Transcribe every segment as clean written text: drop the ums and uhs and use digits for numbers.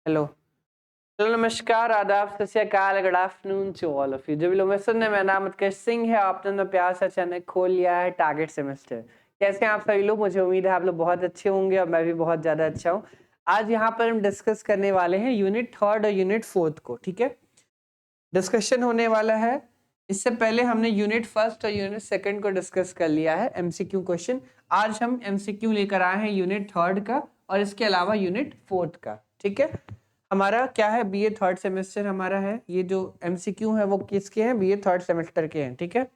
Hello hello नमस्कार आदाब Sat Sri Akal good afternoon to all of you. जो भी लोग मैं सुन रहे, मेरा नाम उत्कर्ष सिंह है। आपने अपना प्यार सा चैनल खोल लिया है टारगेट सेमेस्टर। कैसे हैं आप सभी लोग? मुझे उम्मीद है आप लोग बहुत अच्छे होंगे और मैं भी बहुत ज़्यादा अच्छा हूँ। आज यहाँ पर हम डिस्कस करने वाले हैं यूनिट 3 और यूनिट 4 को। ठीक है, डिस्कशन होने वाला है। इससे पहले हमने यूनिट 1 और यूनिट 2 को डिस्कस कर लिया है, एमसीक्यू क्वेश्चन। आज हम एमसीक्यू लेकर आए हैं यूनिट 3 का और इसके अलावा यूनिट 4 का। ठीक है, हमारा क्या है, बीए 3rd सेमेस्टर हमारा है। ये जो एमसीक्यू है वो किसके हैं? बीए 3rd सेमेस्टर के हैं। ठीक है,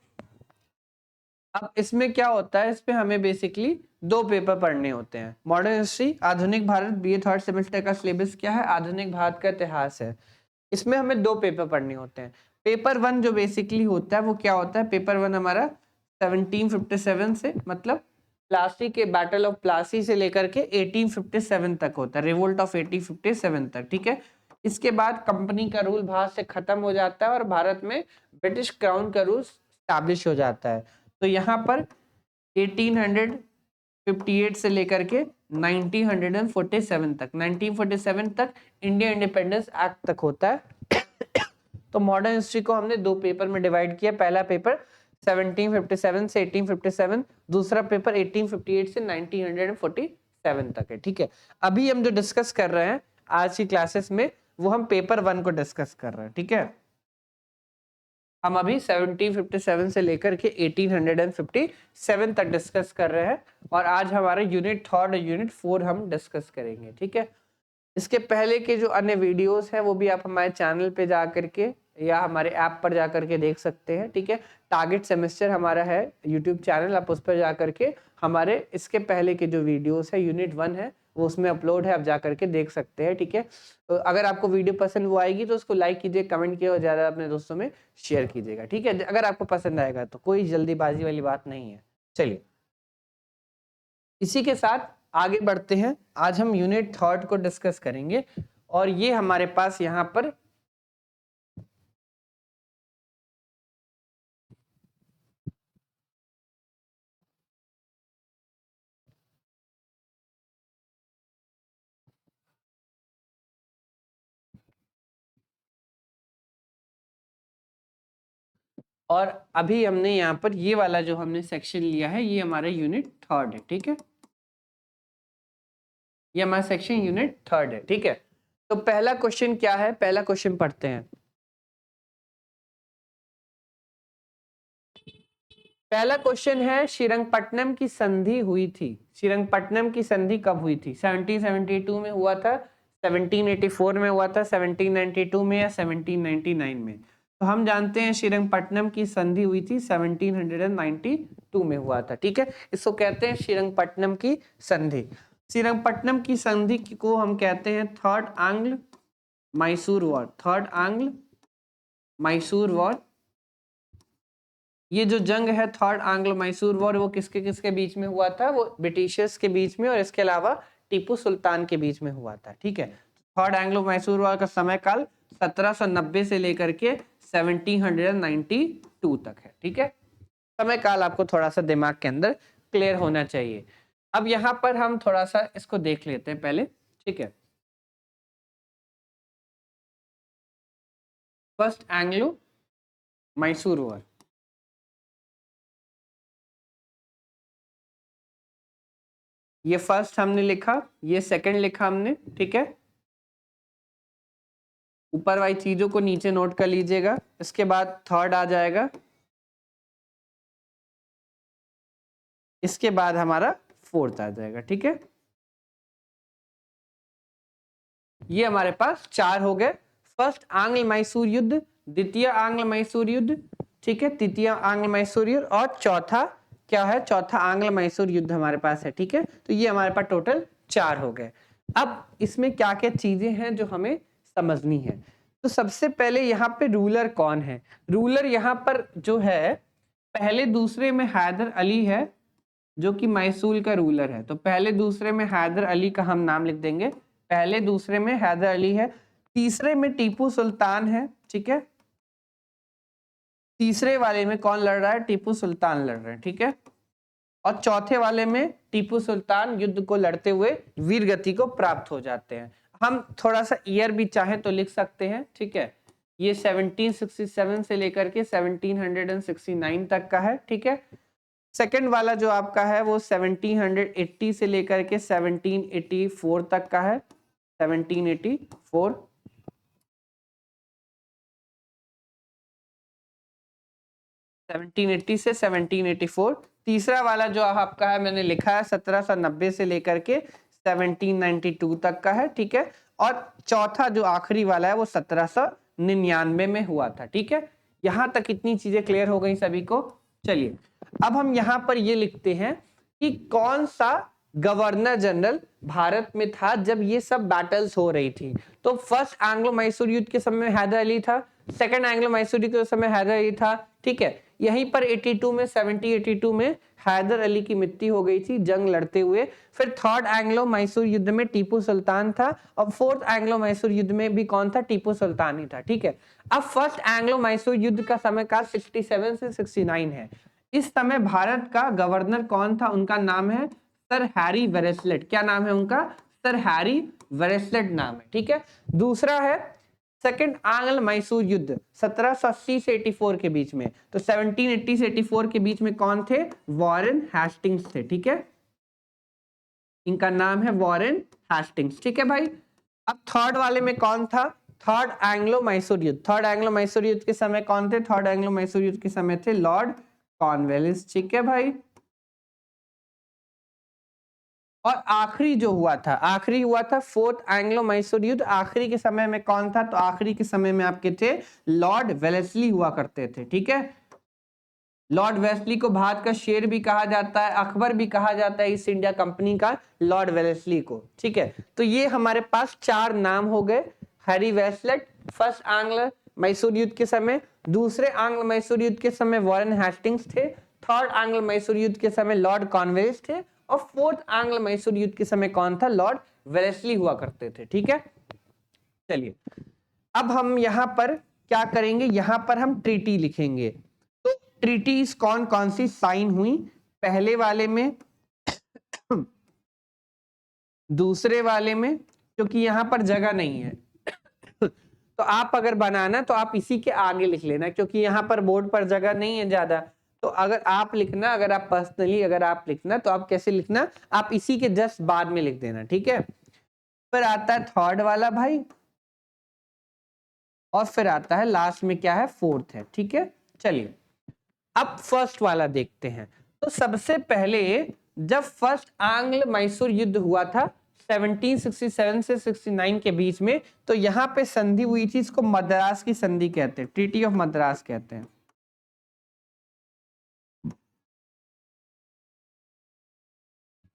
अब इसमें क्या होता है, इसमें हमें बेसिकली 2 पेपर पढ़ने होते हैं। मॉडर्न हिस्ट्री, आधुनिक भारत, बीए 3rd सेमेस्टर का सिलेबस क्या है? आधुनिक भारत का इतिहास है। इसमें हमें 2 पेपर पढ़ने होते हैं। पेपर 1 जो बेसिकली होता है वो क्या होता है? पेपर 1 हमारा 1757 से, मतलब प्लासी के बैटल ऑफ प्लासी से लेकर के 1857 तक होता है, रिवोल्ट ऑफ 1857 तक। ठीक है, इसके बाद कंपनी का रूल भारत से खत्म हो जाता है और भारत में ब्रिटिश क्राउन का रूल स्टैब्लिश हो जाता है। तो यहाँ पर 1858 से लेकर के 1947 तक, 1947 तक इंडिया इंडिपेंडेंस एक्ट तक होता है। तो मॉडर्न हिस्ट्री को हमने 2 पेपर में डिवाइड किया। पहला पेपर 1757 से 1857, दूसरा पेपर 1858 से 1947 तक है। ठीक है, अभी हम जो डिस्कस कर रहे हैं आज की क्लासेस में वो हम पेपर 1 को डिस्कस कर रहे हैं। ठीक है, हम अभी 1757 से लेकर के 1857 तक डिस्कस कर रहे हैं और आज हमारा यूनिट 3 और यूनिट 4 हम डिस्कस करेंगे। ठीक है, इसके पहले के जो अन्य वीडियोस हैं वो भी आप हमारे चैनल पे जा करके या हमारे ऐप पर जा करके देख सकते हैं। ठीक है, टारगेट सेमेस्टर हमारा है यूट्यूब चैनल, आप उस पर जा करके हमारे इसके पहले के जो वीडियोस है यूनिट 1 है वो उसमें अपलोड है, आप जा करके देख सकते हैं। ठीक है, तो अगर आपको वीडियो पसंद वो आएगी तो उसको लाइक कीजिए, कमेंट कीजिए और ज़्यादा अपने दोस्तों में शेयर कीजिएगा। ठीक है, अगर आपको पसंद आएगा तो, कोई जल्दीबाजी वाली बात नहीं है। चलिए, इसी के साथ आगे बढ़ते हैं। आज हम यूनिट 3 को डिस्कस करेंगे और ये हमारे पास यहाँ पर और अभी हमने यहाँ पर ये वाला जो हमने सेक्शन लिया है ये हमारा यूनिट 3 है। ठीक है, ये हमारा सेक्शन यूनिट 3 है। ठीक है, तो पहला क्वेश्चन क्या है? पहला क्वेश्चन पढ़ते हैं। पहला क्वेश्चन है, श्रीरंगपट्टनम की संधि हुई थी। श्रीरंगपट्टनम की संधि कब हुई थी? 1772 में हुआ था, 1784 में हुआ था, 1792 में या 1799 में? तो हम जानते हैं श्रीरंगपट्टनम की संधि हुई थी 1792 में हुआ था। ठीक है, इसको कहते हैं श्रीरंगपट्टनम की संधि। श्रीरंगपट्टनम की संधि को हम कहते हैं थर्ड आंग्ल मैसूर वॉर। थर्ड आंग्ल मैसूर वॉर, ये जो जंग है थर्ड आंग्लो मैसूर वॉर, वो किसके किसके बीच में हुआ था? वो ब्रिटिशर्स के बीच में और इसके अलावा टीपू सुल्तान के बीच में हुआ था। ठीक है, थर्ड एंग्लो मैसूर वॉर का समय काल 1790 से लेकर के 1792 तक है। ठीक है, समय काल आपको थोड़ा सा दिमाग के अंदर क्लियर होना चाहिए। अब यहाँ पर हम थोड़ा सा इसको देख लेते हैं पहले। ठीक है, फर्स्ट एंग्लो मैसूर वॉर, ये फर्स्ट हमने लिखा, ये सेकंड लिखा हमने। ठीक है, ऊपर वाली चीजों को नीचे नोट कर लीजिएगा। इसके बाद थर्ड आ जाएगा, इसके बाद हमारा फोर्थ आ जाएगा। ठीक है, ये हमारे पास 4 हो गए। फर्स्ट आंग्ल मैसूर युद्ध, द्वितीय आंग्ल मैसूर युद्ध, ठीक है, तृतीय आंग्ल मैसूर युद्ध और चौथा क्या है? चौथा आंग्ल मैसूर युद्ध हमारे पास है। ठीक है, तो ये हमारे पास टोटल 4 हो गए। अब इसमें क्या क्या चीजें हैं जो हमें समझनी है? तो सबसे पहले यहाँ पे रूलर कौन है? रूलर यहाँ पर जो है पहले दूसरे में हैदर अली है जो कि मैसूर का रूलर है। तो पहले दूसरे में हैदर अली का हम नाम लिख देंगे, पहले दूसरे में हैदर अली है। तीसरे में टीपू सुल्तान है। ठीक है, तीसरे वाले में कौन लड़ रहा है? टीपू सुल्तान लड़ रहे हैं। ठीक है, और चौथे वाले में टीपू सुल्तान युद्ध को लड़ते हुए वीर गति को प्राप्त हो जाते हैं। हम थोड़ा सा ईयर भी चाहें तो लिख सकते हैं, ठीक है। ये 1767 से लेकर के 1769 तक का है, ठीक है। सेकंड वाला जो आपका है वो 1780 से लेकर के 1784 तक का है, 1784। से 1784। तीसरा वाला जो आपका है मैंने लिखा है 1790 से लेकर के 1792 तक का है, ठीक है। और चौथा जो आखिरी वाला है वो 1799 में हुआ था, ठीक है। यहां तक इतनी चीजें क्लियर हो गई सभी को। चलिए अब हम यहां पर ये लिखते हैं कि कौन सा गवर्नर जनरल भारत में था जब ये सब बैटल्स हो रही थी। तो फर्स्ट एंग्लो मैसूर युद्ध के समय हैदर अली था, सेकंड एंग्लो मैसूर युद्ध के समय हैदर अली था, ठीक है। यहीं पर 82 में 1782 में हैदर अली की मृत्यु हो गई थी जंग लड़ते हुए। फिर थर्ड एंग्लो मैसूर युद्ध में टीपू सुल्तान था, और फोर्थ एंग्लो मैसूर युद्ध में भी कौन था, टीपू सुल्तान ही था, ठीक है। अब फर्स्ट एंग्लो मैसूर युद्ध का समय काल 67 से 69 है। इस समय भारत का गवर्नर कौन था, उनका नाम है सर हैरी वेरेस्लेट। क्या नाम है उनका, सर हैरी वेरेस्लेट नाम है, ठीक है। दूसरा है सेकंड आंग्ल मैसूर युद्ध 1780 से 84 के बीच में। तो 1780 से 84 के बीच में कौन थे, वॉरेन हेस्टिंग्स थे, ठीक है। इनका नाम है वॉरेन हेस्टिंग्स, ठीक है भाई। अब थर्ड वाले में कौन था, थर्ड एंग्लो मैसूर युद्ध। थर्ड एंग्लो मैसूर युद्ध के समय कौन थे, थर्ड एंग्लो मैसूर युद्ध के समय थे लॉर्ड कॉर्नवालिस, ठीक है भाई। और आखिरी जो हुआ था, आखिरी हुआ था फोर्थ एंग्लो मैसूर युद्ध। आखिरी के समय में कौन था, तो आखिरी के समय में आपके थे लॉर्ड वेलेस्ली हुआ करते थे, ठीक है। लॉर्ड वेलेस्ली को भारत का शेर भी कहा जाता है, अकबर भी कहा जाता है ईस्ट इंडिया कंपनी का, लॉर्ड वेलेस्ली को, ठीक है। तो ये हमारे पास चार नाम हो गए। हैरी वेस्लेट फर्स्ट एंग्लो मैसूर युद्ध के समय, दूसरे एंग्लो मैसूर युद्ध के समय वॉरेन हेस्टिंग्स थे, थर्ड एंग्लो मैसूर युद्ध के समय लॉर्ड कॉर्नवालिस थे, और फोर्थ एंग्लो मैसूर युद्ध के समय कौन था, लॉर्ड वेलेस्ली हुआ करते थे, ठीक है। चलिए अब हम यहां पर क्या करेंगे, यहां पर हम ट्रीटी लिखेंगे। तो ट्रीटीज कौन कौन सी साइन हुई, पहले वाले में दूसरे वाले में, क्योंकि यहां पर जगह नहीं है तो आप अगर बनाना तो आप इसी के आगे लिख लेना, क्योंकि यहां पर बोर्ड पर जगह नहीं है ज्यादा। तो अगर आप लिखना, अगर आप पर्सनली अगर आप लिखना तो आप कैसे लिखना, आप इसी के जस्ट बाद में लिख देना, ठीक है। फिर आता है थर्ड वाला भाई, और फिर आता है लास्ट में क्या है, फोर्थ है, ठीक है। चलिए अब फर्स्ट वाला देखते हैं। तो सबसे पहले जब फर्स्ट आंग्ल मैसूर युद्ध हुआ था 1767 से 69 के बीच में, तो यहां पे संधि हुई थी, इसको मद्रास की संधि कहते हैं, ट्रीटी ऑफ मद्रास कहते हैं।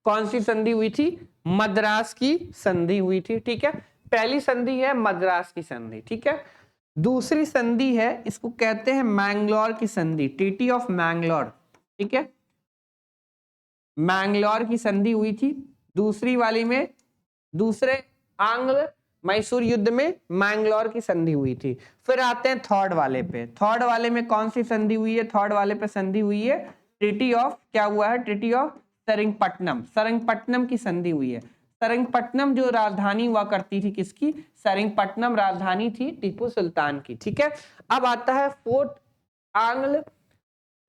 कौन सी संधि हुई थी, मद्रास की संधि हुई थी, ठीक है। पहली संधि है मद्रास की संधि, ठीक है। दूसरी संधि है, इसको कहते हैं मैंगलोर की संधि, ट्रीटी ऑफ मैंगलोर, ठीक है। मैंगलोर की संधि हुई थी दूसरी वाली में, दूसरे आंग्ल मैसूर युद्ध में मैंगलोर की संधि हुई थी। फिर आते हैं थर्ड वाले पे, थर्ड वाले में कौन सी संधि हुई है, थर्ड वाले पे संधि हुई है ट्रीटी ऑफ, क्या हुआ है, ट्रीटी ऑफ सेरिंगपट्टनम, सेरिंगपट्टनम की संधि हुई है। सेरिंगपट्टनम जो राजधानी हुआ करती थी किसकी, सेरिंगपट्टनम राजधानी थी टीपू सुल्तान की, ठीक है। अब आता है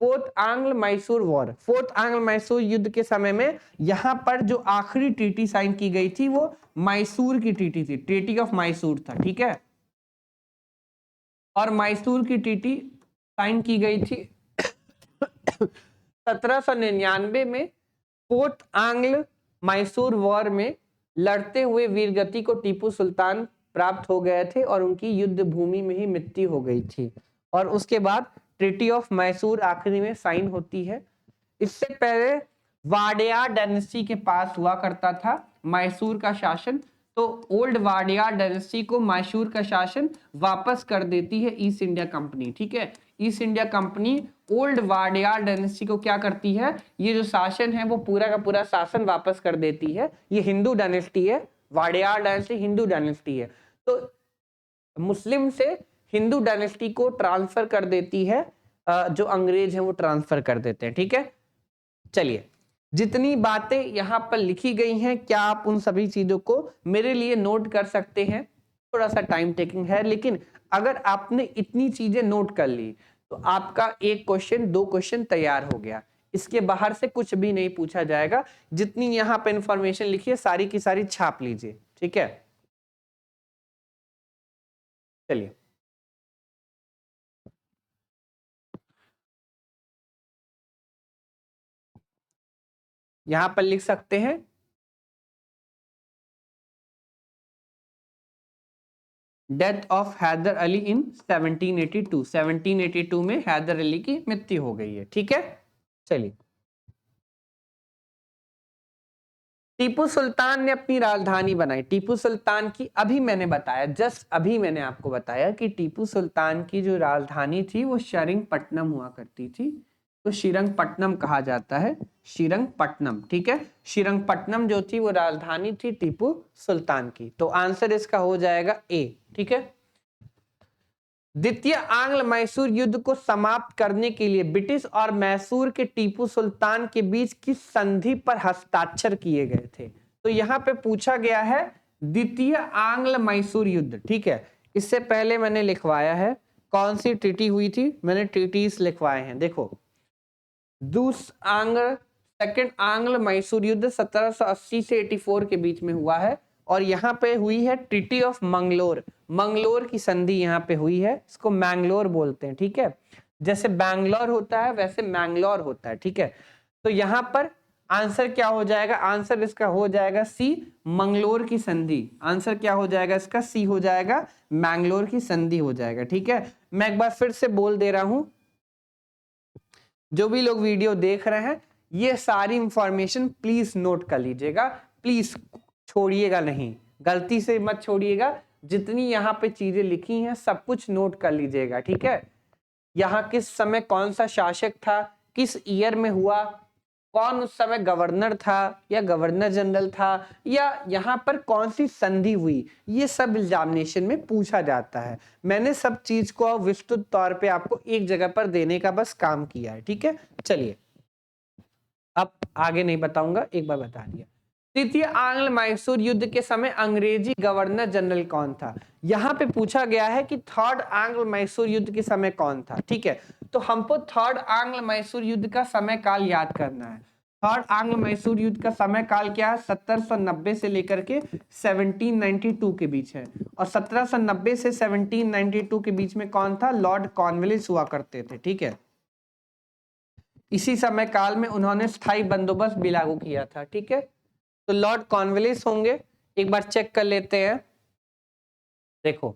फोर्थ आंग्ल मैसूर वॉर। फोर्थ आंग्ल मैसूर युद्ध के समय में यहां पर जो आखिरी ट्रीटी साइन की गई थी वो मैसूर की ट्रीटी थी, ट्रीटी ऑफ मैसूर था, ठीक है। और मैसूर की ट्रीटी साइन की गई थी 1799 में। फोर्थ आंग्ल मैसूर वॉर में लड़ते हुए वीरगति को टीपू सुल्तान प्राप्त हो गए थे और उनकी युद्ध भूमि में ही मृत्यु हो गई थी। और उसके बाद ट्रीटी ऑफ मैसूर आखिरी में साइन होती है। इससे पहले वाडियार डायनेस्टी के पास हुआ करता था मैसूर का शासन, तो ओल्ड वाडियार डायनेस्टी को मैसूर का शासन वापस कर देती है ईस्ट इंडिया कंपनी, ठीक है। East India company old Wadiyar dynasty को क्या करती है, ये जो शासन है वो पूरा का पूरा शासन वापस कर देती है। ये हिंदू डायनेस्टी है, वाडियार डायनेस्टी हिंदू डायनेस्टी है, तो मुस्लिम से हिंदू डायनेस्टी को ट्रांसफर कर देती है, जो अंग्रेज हैं वो ट्रांसफर कर देते हैं, ठीक है। चलिए जितनी बातें यहाँ पर लिखी गई हैं, क्या आप उन सभी चीजों को मेरे लिए नोट कर सकते हैं? थोड़ा सा टाइम टेकिंग है, लेकिन अगर आपने इतनी चीजें नोट कर ली तो आपका 1 क्वेश्चन 2 क्वेश्चन तैयार हो गया। इसके बाहर से कुछ भी नहीं पूछा जाएगा। जितनी यहाँ पे इंफॉर्मेशन लिखी है सारी की सारी छाप लीजिए, ठीक है। चलिए, यहां पर लिख सकते हैं डेथ ऑफ हैदर अली इन 1782। 1782 में हैदर अली की मृत्यु हो गई है, ठीक है। चलिए, टीपू सुल्तान ने अपनी राजधानी बनाई। टीपू सुल्तान की अभी मैंने बताया, जस्ट अभी मैंने आपको बताया कि टीपू सुल्तान की जो राजधानी थी वो श्रीरंगपट्टनम हुआ करती थी। तो श्रीरंगपट्टनम कहा जाता है, श्रीरंगपट्टनम, ठीक है। श्रीरंगपट्टनम जो थी वो राजधानी थी टीपू सुल्तान की। तो आंसर इसका हो जाएगा ए, ठीक है। द्वितीय आंग्ल मैसूर युद्ध को समाप्त करने के लिए ब्रिटिश और मैसूर के टीपू सुल्तान के बीच किस संधि पर हस्ताक्षर किए गए थे? तो यहाँ पे पूछा गया है द्वितीय आंग्ल मैसूर युद्ध, ठीक है। इससे पहले मैंने लिखवाया है कौन सी ट्रीटी हुई थी, मैंने ट्रीटीज लिखवाए हैं, देखो। सेकंड आंग्ल मैसूर युद्ध 1780 से 84 के बीच में हुआ है, और यहाँ पे हुई है ट्रीटी ऑफ मंगलोर। मंगलोर की संधि यहाँ पे हुई है, इसको मैंगलोर बोलते हैं, ठीक है। जैसे बैंगलोर होता है वैसे मैंगलोर होता है, ठीक है। तो यहाँ पर आंसर क्या हो जाएगा? आंसर इसका हो जाएगा सी, मंगलोर की संधि। आंसर क्या हो जाएगा इसका? सी हो जाएगा, मैंगलोर की संधि हो जाएगा, ठीक है। मैं एक बार फिर से बोल दे रहा हूं, जो भी लोग वीडियो देख रहे हैं ये सारी इंफॉर्मेशन प्लीज नोट कर लीजिएगा, प्लीज छोड़िएगा नहीं, गलती से मत छोड़िएगा। जितनी यहाँ पे चीजें लिखी हैं सब कुछ नोट कर लीजिएगा, ठीक है। यहाँ किस समय कौन सा शासक था, किस ईयर में हुआ, कौन उस समय गवर्नर था या गवर्नर जनरल था, या यहाँ पर कौन सी संधि हुई, ये सब एग्जामिनेशन में पूछा जाता है। मैंने सब चीज को विस्तृत तौर पे आपको एक जगह पर देने का बस काम किया है, ठीक है। चलिए, अब आगे नहीं बताऊंगा, एक बार बता दिया। तृतीय आंग्ल मैसूर युद्ध के समय अंग्रेजी गवर्नर जनरल कौन था? यहाँ पे पूछा गया है कि थर्ड आंग्ल मैसूर युद्ध के समय कौन था, ठीक है। तो हमको थर्ड आंग्ल मैसूर युद्ध का समय काल याद करना है। थर्ड आंग्ल मैसूर युद्ध का समय काल क्या है? 1790 से लेकर के 1792 के बीच है, और 1790 से 1792 के बीच में कौन था? लॉर्ड कॉर्नवालिस हुआ करते थे, ठीक है। इसी समय काल में उन्होंने स्थायी बंदोबस्त भी लागू किया था, ठीक है। तो लॉर्ड कॉर्नवालिस होंगे, एक बार चेक कर लेते हैं। देखो,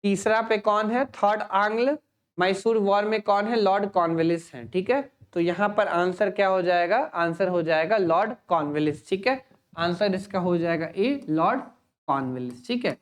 तीसरा पे कौन है? थर्ड आंग्ल मैसूर वॉर में कौन है? लॉर्ड कॉर्नवालिस हैं, ठीक है। तो यहाँ पर आंसर क्या हो जाएगा? आंसर हो जाएगा लॉर्ड कॉर्नवालिस, ठीक है। आंसर इसका हो जाएगा ए, लॉर्ड कॉर्नवालिस, ठीक है।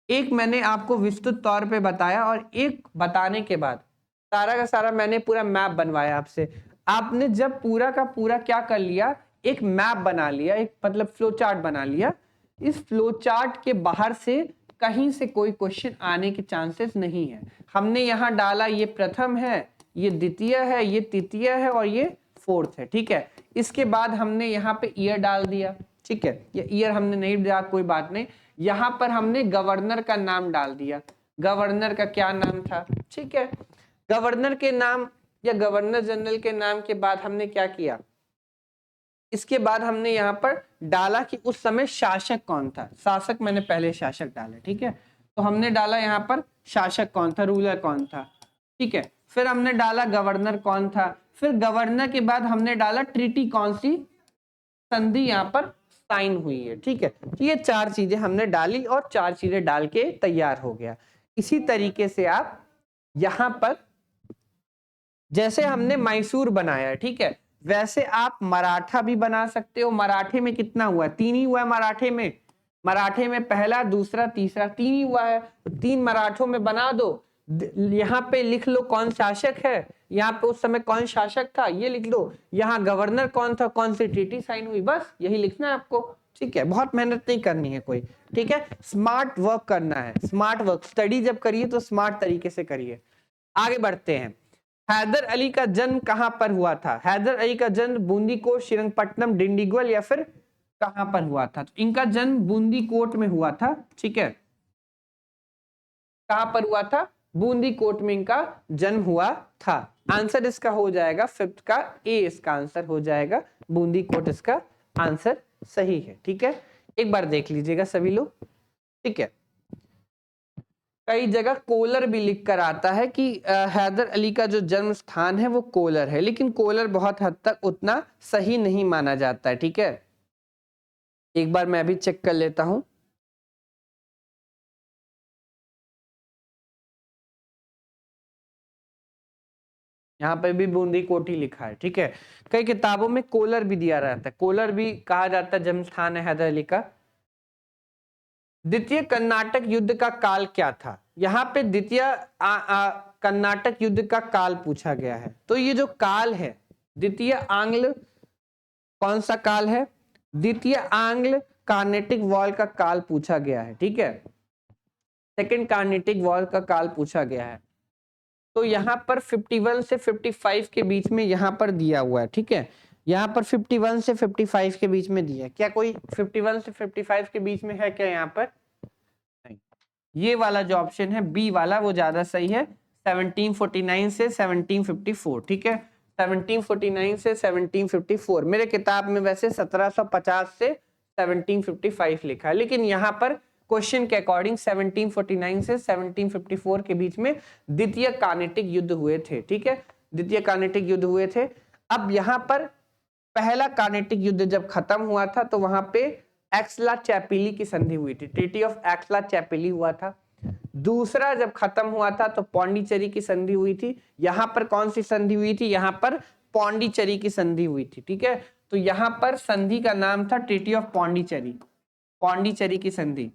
एक मैंने आपको विस्तृत तौर पे बताया, और एक बताने के बाद सारा का सारा मैंने पूरा मैप बनवाया आपसे। आपने जब पूरा का पूरा क्या कर लिया, एक मैप बना लिया, एक मतलब फ्लो चार्ट बना लिया। इस फ्लो चार्ट के बाहर से कहीं से कोई क्वेश्चन आने के चांसेस नहीं है। हमने यहाँ डाला ये प्रथम है, ये द्वितीय है, ये तृतीय है, और ये फोर्थ है, ठीक है। इसके बाद हमने यहाँ पे ईयर डाल दिया, ठीक है। ये ईयर हमने नहीं डाला, कोई बात नहीं। यहाँ पर हमने गवर्नर का नाम डाल दिया, गवर्नर का क्या नाम था, ठीक है। गवर्नर के नाम या गवर्नर जनरल के नाम के बाद हमने क्या किया? इसके बाद हमने यहाँ पर डाला कि उस समय शासक कौन था। शासक मैंने पहले शासक डाला, ठीक है। तो हमने डाला यहाँ पर शासक कौन था, रूलर कौन था, ठीक है। फिर हमने डाला गवर्नर कौन था, फिर गवर्नर के बाद हमने डाला ट्रीटी कौन सी संधि यहाँ पर साइन हुई है, ठीक है। तो ये 4 चीजें हमने डाली और 4 चीजें डाल के तैयार हो गया। इसी तरीके से आप यहाँ पर जैसे हमने मैसूर बनाया, ठीक है, वैसे आप मराठा भी बना सकते हो। मराठे में कितना हुआ? 3 ही हुआ है मराठे में। मराठे में पहला, दूसरा, तीसरा, 3 ही हुआ है। तो 3 मराठों में बना दो। यहाँ पे लिख लो कौन शासक है, यहाँ पे उस समय कौन शासक था ये लिख लो, यहाँ गवर्नर कौन था, कौन सी ट्रीटी साइन हुई, बस यही लिखना है आपको, ठीक है। बहुत मेहनत नहीं करनी है कोई, ठीक है। स्मार्ट वर्क करना है, स्मार्ट वर्क। स्टडी जब करिए तो स्मार्ट तरीके से करिए। आगे बढ़ते हैं। हैदर अली का जन्म कहां पर हुआ था? हैदर अली का जन्म बूंदीकोट, श्रीरंगपट्टनम, डिंडीगुल या फिर कहां पर हुआ था? तो इनका जन्म बूंदीकोट में हुआ था। ठीक है, कहां पर हुआ था? बूंदीकोट में इनका जन्म हुआ था। आंसर इसका हो जाएगा फिफ्थ का ए, इसका आंसर हो जाएगा बूंदीकोट, इसका आंसर सही है। ठीक है, एक बार देख लीजिएगा सभी लोग। ठीक है, कई जगह कोलर भी लिख कर आता है कि हैदर अली का जो जन्म स्थान है वो कोलर है, लेकिन कोलर बहुत हद तक उतना सही नहीं माना जाता है। ठीक है, एक बार मैं भी चेक कर लेता हूं। यहाँ पे भी बूंदी कोटी लिखा है। ठीक है, कई किताबों में कोलर भी दिया रहता है, कोलर भी कहा जाता है जन्म स्थान है हैदर अली का। द्वितीय कर्नाटक युद्ध का काल क्या था? यहाँ पे द्वितीय कर्नाटक युद्ध का काल पूछा गया है। तो ये जो काल है, द्वितीय आंग्ल कौन सा काल है? द्वितीय आंग्ल कार्नेटिक वॉर का काल पूछा गया है। ठीक है, सेकेंड कार्नेटिक वॉर का काल पूछा गया है। तो यहाँ पर 51 से 55 के बीच में यहाँ पर दिया हुआ है। ठीक है, यहाँ पर 51 से 55 के बीच में दिया है। क्या कोई 51 से 55 के बीच में है क्या यहाँ पर? नहीं, ये वाला जो ऑप्शन है बी वाला वो ज्यादा सही है, 1749 से 1754। ठीक है, 1749 से 1754। मेरे किताब में वैसे 1750 से 1755 लिखा है, लेकिन यहाँ पर क्वेश्चन के अकॉर्डिंग 1749 से 1754 के बीच में द्वितीय कार्नेटिक युद्ध हुए थे। ठीक है, द्वितीय कार्नेटिक युद्ध हुए थे। अब यहाँ पर पहला कार्नेटिक युद्ध जब खत्म हुआ था तो वहां पे एक्सला चैपिली की संधि हुई थी, ट्रीटी ऑफ एक्सला चैपिली हुआ था। दूसरा जब खत्म हुआ था तो पौंडीचेरी की संधि हुई थी। यहां पर कौन सी संधि हुई थी? यहां पर पौंडीचेरी की संधि हुई थी। ठीक है, तो यहां पर संधि का नाम था ट्रीटी ऑफ पौंडीचेरी, पौंडीचेरी की संधि।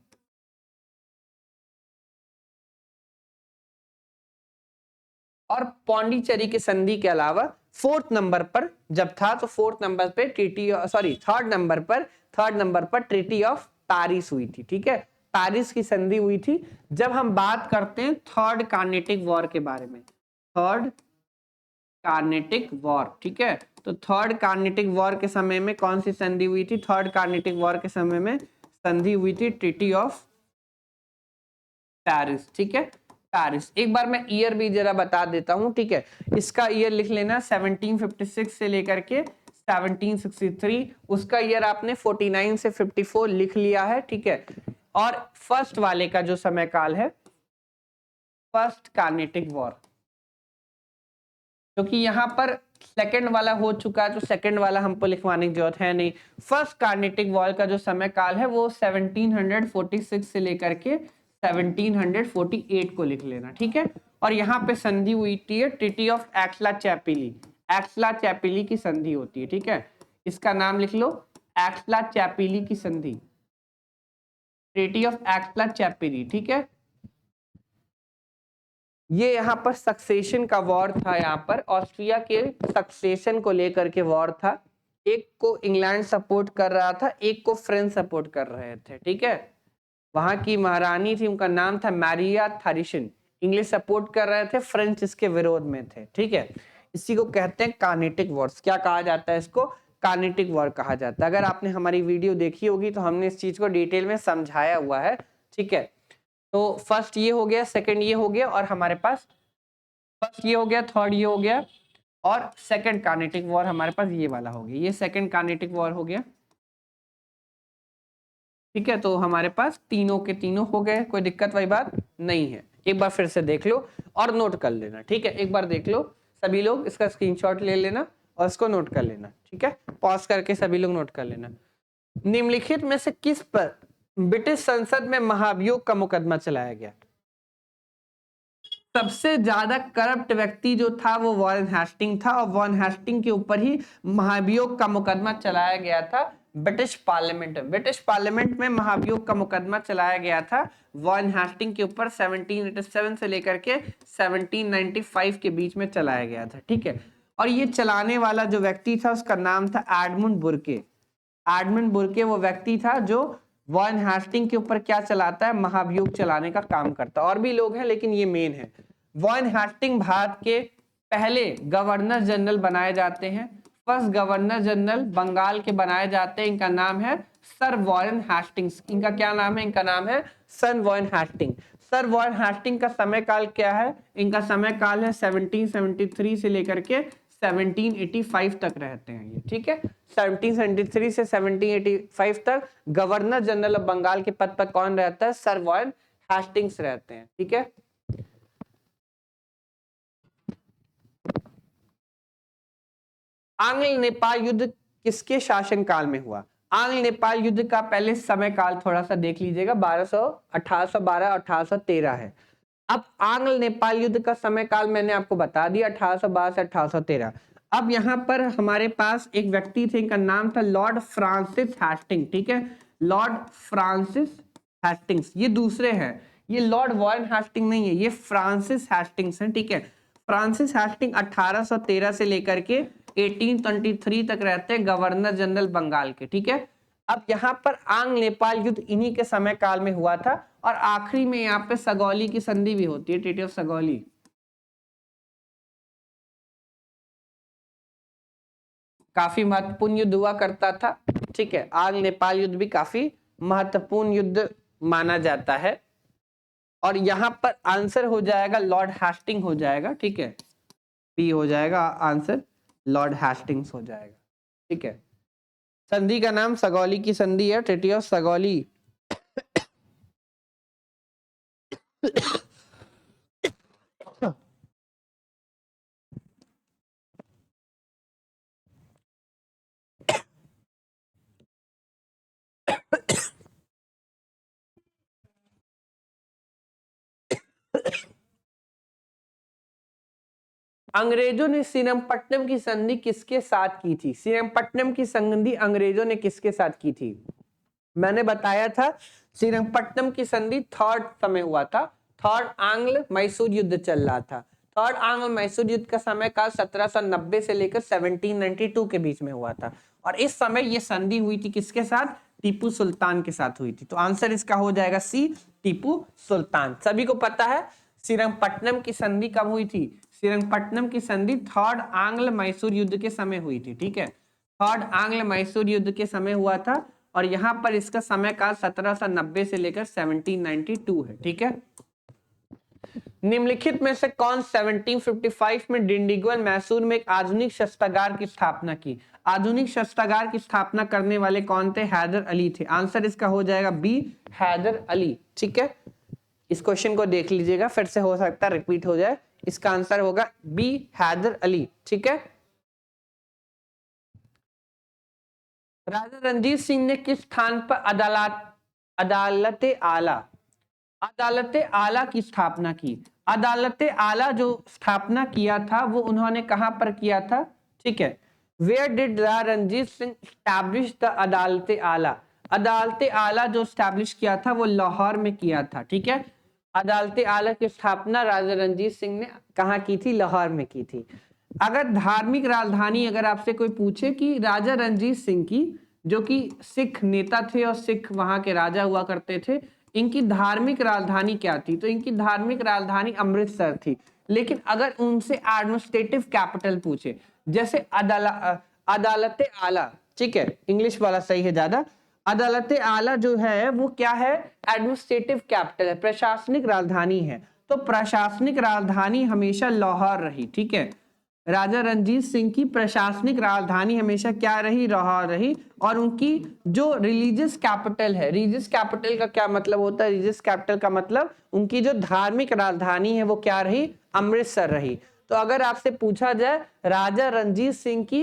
और पौंडीचेरी की संधि के अलावा फोर्थ नंबर पर जब था तो फोर्थ नंबर पे थर्ड नंबर पर ट्रीटी ऑफ पेरिस हुई थी। ठीक है, पेरिस की संधि हुई थी। जब हम बात करते हैं थर्ड कार्नेटिक वॉर के बारे में, थर्ड कार्नेटिक वॉर, ठीक है, तो थर्ड कार्नेटिक वॉर के समय में कौन सी संधि हुई थी? थर्ड कार्नेटिक वॉर के समय में संधि हुई थी ट्रीटी ऑफ पेरिस। ठीक है, पेरिस। एक बार मैं ईयर भी जरा बता देता हूं। ठीक है, इसका ईयर लिख लेना 1756 से लेकर के 1763, उसका ईयर आपने 49 से 54 लिख लिया है। ठीक है, और फर्स्ट वाले का जो समय काल है, फर्स्ट कार्नेटिक वॉर, क्योंकि यहाँ पर सेकंड वाला हो चुका है तो सेकंड वाला हमको लिखवाने की जरूरत है नहीं। फर्स्ट कार्नेटिक वॉर का जो समय काल है वो 1746 से लेकर के 1748 को लिख लेना। ठीक है, और यहाँ पे संधि हुई थी ट्रीटी ऑफ एक्सला चैपिली, एक्सला चैपिली की संधि होती है। ठीक है, इसका नाम लिख लो, एक्सला चैपिली की संधि, ट्रीटी ऑफ एक्सला चैपिली। ठीक है, ये यहाँ पर सक्सेशन का वॉर था। यहाँ पर ऑस्ट्रिया के सक्सेशन को लेकर के वॉर था। एक को इंग्लैंड सपोर्ट कर रहा था, एक को फ्रेंच सपोर्ट कर रहे थे। ठीक है, वहां की महारानी थी, उनका नाम था मैरिया थरीशन। इंग्लिश सपोर्ट कर रहे थे, फ्रेंच इसके विरोध में थे। ठीक है, इसी को कहते हैं कार्नेटिक वॉर्स। क्या कहा जाता है इसको? कार्नेटिक वॉर कहा जाता है। अगर आपने हमारी वीडियो देखी होगी तो हमने इस चीज को डिटेल में समझाया हुआ है। ठीक है, तो फर्स्ट ये हो गया, सेकंड ये हो गया, और हमारे पास फर्स्ट ये हो गया, थर्ड ये हो गया, और सेकंड कार्नेटिक वॉर हमारे पास ये वाला हो गया। ये सेकंड कार्नेटिक वॉर हो गया। ठीक है, तो हमारे पास तीनों के तीनों हो गए, कोई दिक्कत वाली बात नहीं है। एक बार फिर से देख लो और नोट कर लेना। ठीक है, एक बार देख लो सभी लोग, इसका स्क्रीनशॉट ले लेना और इसको नोट कर लेना। ठीक है, पॉज करके सभी लोग नोट कर लेना। निम्नलिखित में से किस पर ब्रिटिश संसद में महाभियोग का मुकदमा चलाया गया? सबसे ज्यादा करप्ट व्यक्ति जो था वो वॉरेन हेस्टिंग था, और वॉरेन हेस्टिंग के ऊपर ही महाभियोग का मुकदमा चलाया गया था ब्रिटिश पार्लियामेंट में। ब्रिटिश पार्लियामेंट में महाभियोग का मुकदमा चलाया गया था वॉरेन हेस्टिंग के ऊपर 1787 से लेकर के 1795 के बीच में चलाया गया था। ठीक है, और ये चलाने वाला जो व्यक्ति था उसका नाम था एडमंड बुर्के। एडमंड बुर्के वो व्यक्ति था जो वॉरेन हेस्टिंग के ऊपर क्या चलाता है? महाभियोग चलाने का काम करता है। और भी लोग हैं लेकिन ये मेन है। वॉरेन हेस्टिंग भारत के पहले गवर्नर जनरल बनाए जाते हैं। फर्स्ट गवर्नर जनरल बंगाल के बनाए जाते हैं, इनका नाम है सर वॉरेन हेस्टिंग्स। इनका क्या नाम है? इनका नाम है sir Warren Hasting. Sir Warren Hasting का समय काल क्या है? इनका समय काल है 1773 से लेकर के 1785 तक रहते हैं ये, ठीक है। 1773 से 1785 तक गवर्नर जनरल ऑफ बंगाल के पद पर कौन रहता है? सर वॉरेन हेस्टिंग्स रहते हैं, ठीक है। आंग्ल नेपाल युद्ध किसके शासनकाल में हुआ? आंग्ल नेपाल युद्ध का पहले समय काल थोड़ा सा देख लीजिएगा। 1812 1813 है। अब आंग्ल नेपाल युद्ध का समय काल मैंने आपको बता दिया, 1812 से 1813। अब यहाँ पर हमारे पास एक व्यक्ति थे, इनका नाम था लॉर्ड फ्रांसिस हेस्टिंग, ठीक है। लॉर्ड फ्रांसिस हेस्टिंग्स, ये दूसरे हैं, ये लॉर्ड वॉरेन हेस्टिंग नहीं है, ये फ्रांसिस हेस्टिंग्स हैं, ठीक है। फ्रांसिस हेस्टिंग 1813 से लेकर के 1823 तक रहते हैं गवर्नर जनरल बंगाल के, ठीक है। अब यहाँ पर आंग्ल नेपाल युद्ध इन्हीं के समय काल में हुआ था। और आखिरी में यहाँ पे सगौली की संधि भी होती है, ट्रीटी ऑफ सगौली। काफी महत्वपूर्ण युद्ध हुआ करता था, ठीक है। आंग्ल नेपाल युद्ध भी काफी महत्वपूर्ण युद्ध माना जाता है। और यहाँ पर आंसर हो जाएगा लॉर्ड हेस्टिंग हो जाएगा, ठीक है। बी हो जाएगा आंसर, लॉर्ड हेस्टिंग्स हो जाएगा, ठीक है। संधि का नाम सगौली की संधि है, ट्रीटी ऑफ सगौली। अंग्रेजों ने श्रीरंगपट्टनम की संधि किसके साथ की थी? श्रीरंगपट्टनम की संधि अंग्रेजों ने किसके साथ की थी? मैंने बताया था श्रीरंगपट्टनम की संधि थर्ड समय हुआ था। थर्ड आंग्ल मैसूर युद्ध चल रहा था। थर्ड आंग्ल मैसूर युद्ध का समय काल 1790 से लेकर 1792 के बीच में हुआ था। और इस समय ये संधि हुई थी किसके साथ? टीपू सुल्तान के साथ हुई थी। तो आंसर इसका हो जाएगा सी, टीपू सुल्तान। सभी को पता है श्रीरंगपट्टनम की संधि कब हुई थी? श्रीरंगपट्टनम की संधि थर्ड आंग्ल मैसूर युद्ध के समय हुई थी, ठीक है। थर्ड आंग्ल मैसूर युद्ध के समय हुआ था। और यहाँ पर इसका समय काल 1790 से लेकर 1792 है, ठीक है। निम्नलिखित में से कौन 1755 में डिंडीगुल मैसूर में एक आधुनिक शस्त्रागार की स्थापना की? आधुनिक शस्त्रागार की स्थापना करने वाले कौन थे? हैदर अली थे। आंसर इसका हो जाएगा बी, हैदर अली, ठीक है। इस क्वेश्चन को देख लीजिएगा, फिर से हो सकता है रिपीट हो जाए। इसका आंसर होगा बी, हैदर अली, ठीक है। राजा रणजीत सिंह ने किस स्थान पर अदालत आला अदालत आला की स्थापना की? अदालत आला जो स्थापना किया था वो उन्होंने कहां पर किया था? ठीक है। Where did Ranjit Singh establish the Adalat Ala? अदालत आला जो स्टैब्लिश किया था वो लाहौर में किया था, ठीक है। अदालत आला की स्थापना राजा रणजीत सिंह ने कहा की थी? लाहौर में की थी। अगर धार्मिक राजधानी अगर आपसे कोई पूछे कि राजा रणजीत सिंह की, जो कि सिख नेता थे और सिख वहां के राजा हुआ करते थे, इनकी धार्मिक राजधानी क्या थी? तो इनकी धार्मिक राजधानी अमृतसर थी। लेकिन अगर उनसे एडमिनिस्ट्रेटिव कैपिटल पूछे, जैसे अदालत आला, ठीक है, इंग्लिश वाला सही है ज्यादा। अदालत आला जो है वो क्या है? एडमिनिस्ट्रेटिव कैपिटल है, प्रशासनिक राजधानी है। तो प्रशासनिक राजधानी हमेशा लाहौर रही, ठीक है। राजा रणजीत सिंह की प्रशासनिक राजधानी हमेशा क्या रही? लाहौर रही। और उनकी जो रिलीजियस कैपिटल है, रिलीजियस कैपिटल का क्या मतलब होता है? रिलीजियस कैपिटल का मतलब उनकी जो धार्मिक राजधानी है वो क्या रही? अमृतसर रही। तो अगर आपसे पूछा जाए राजा रणजीत सिंह की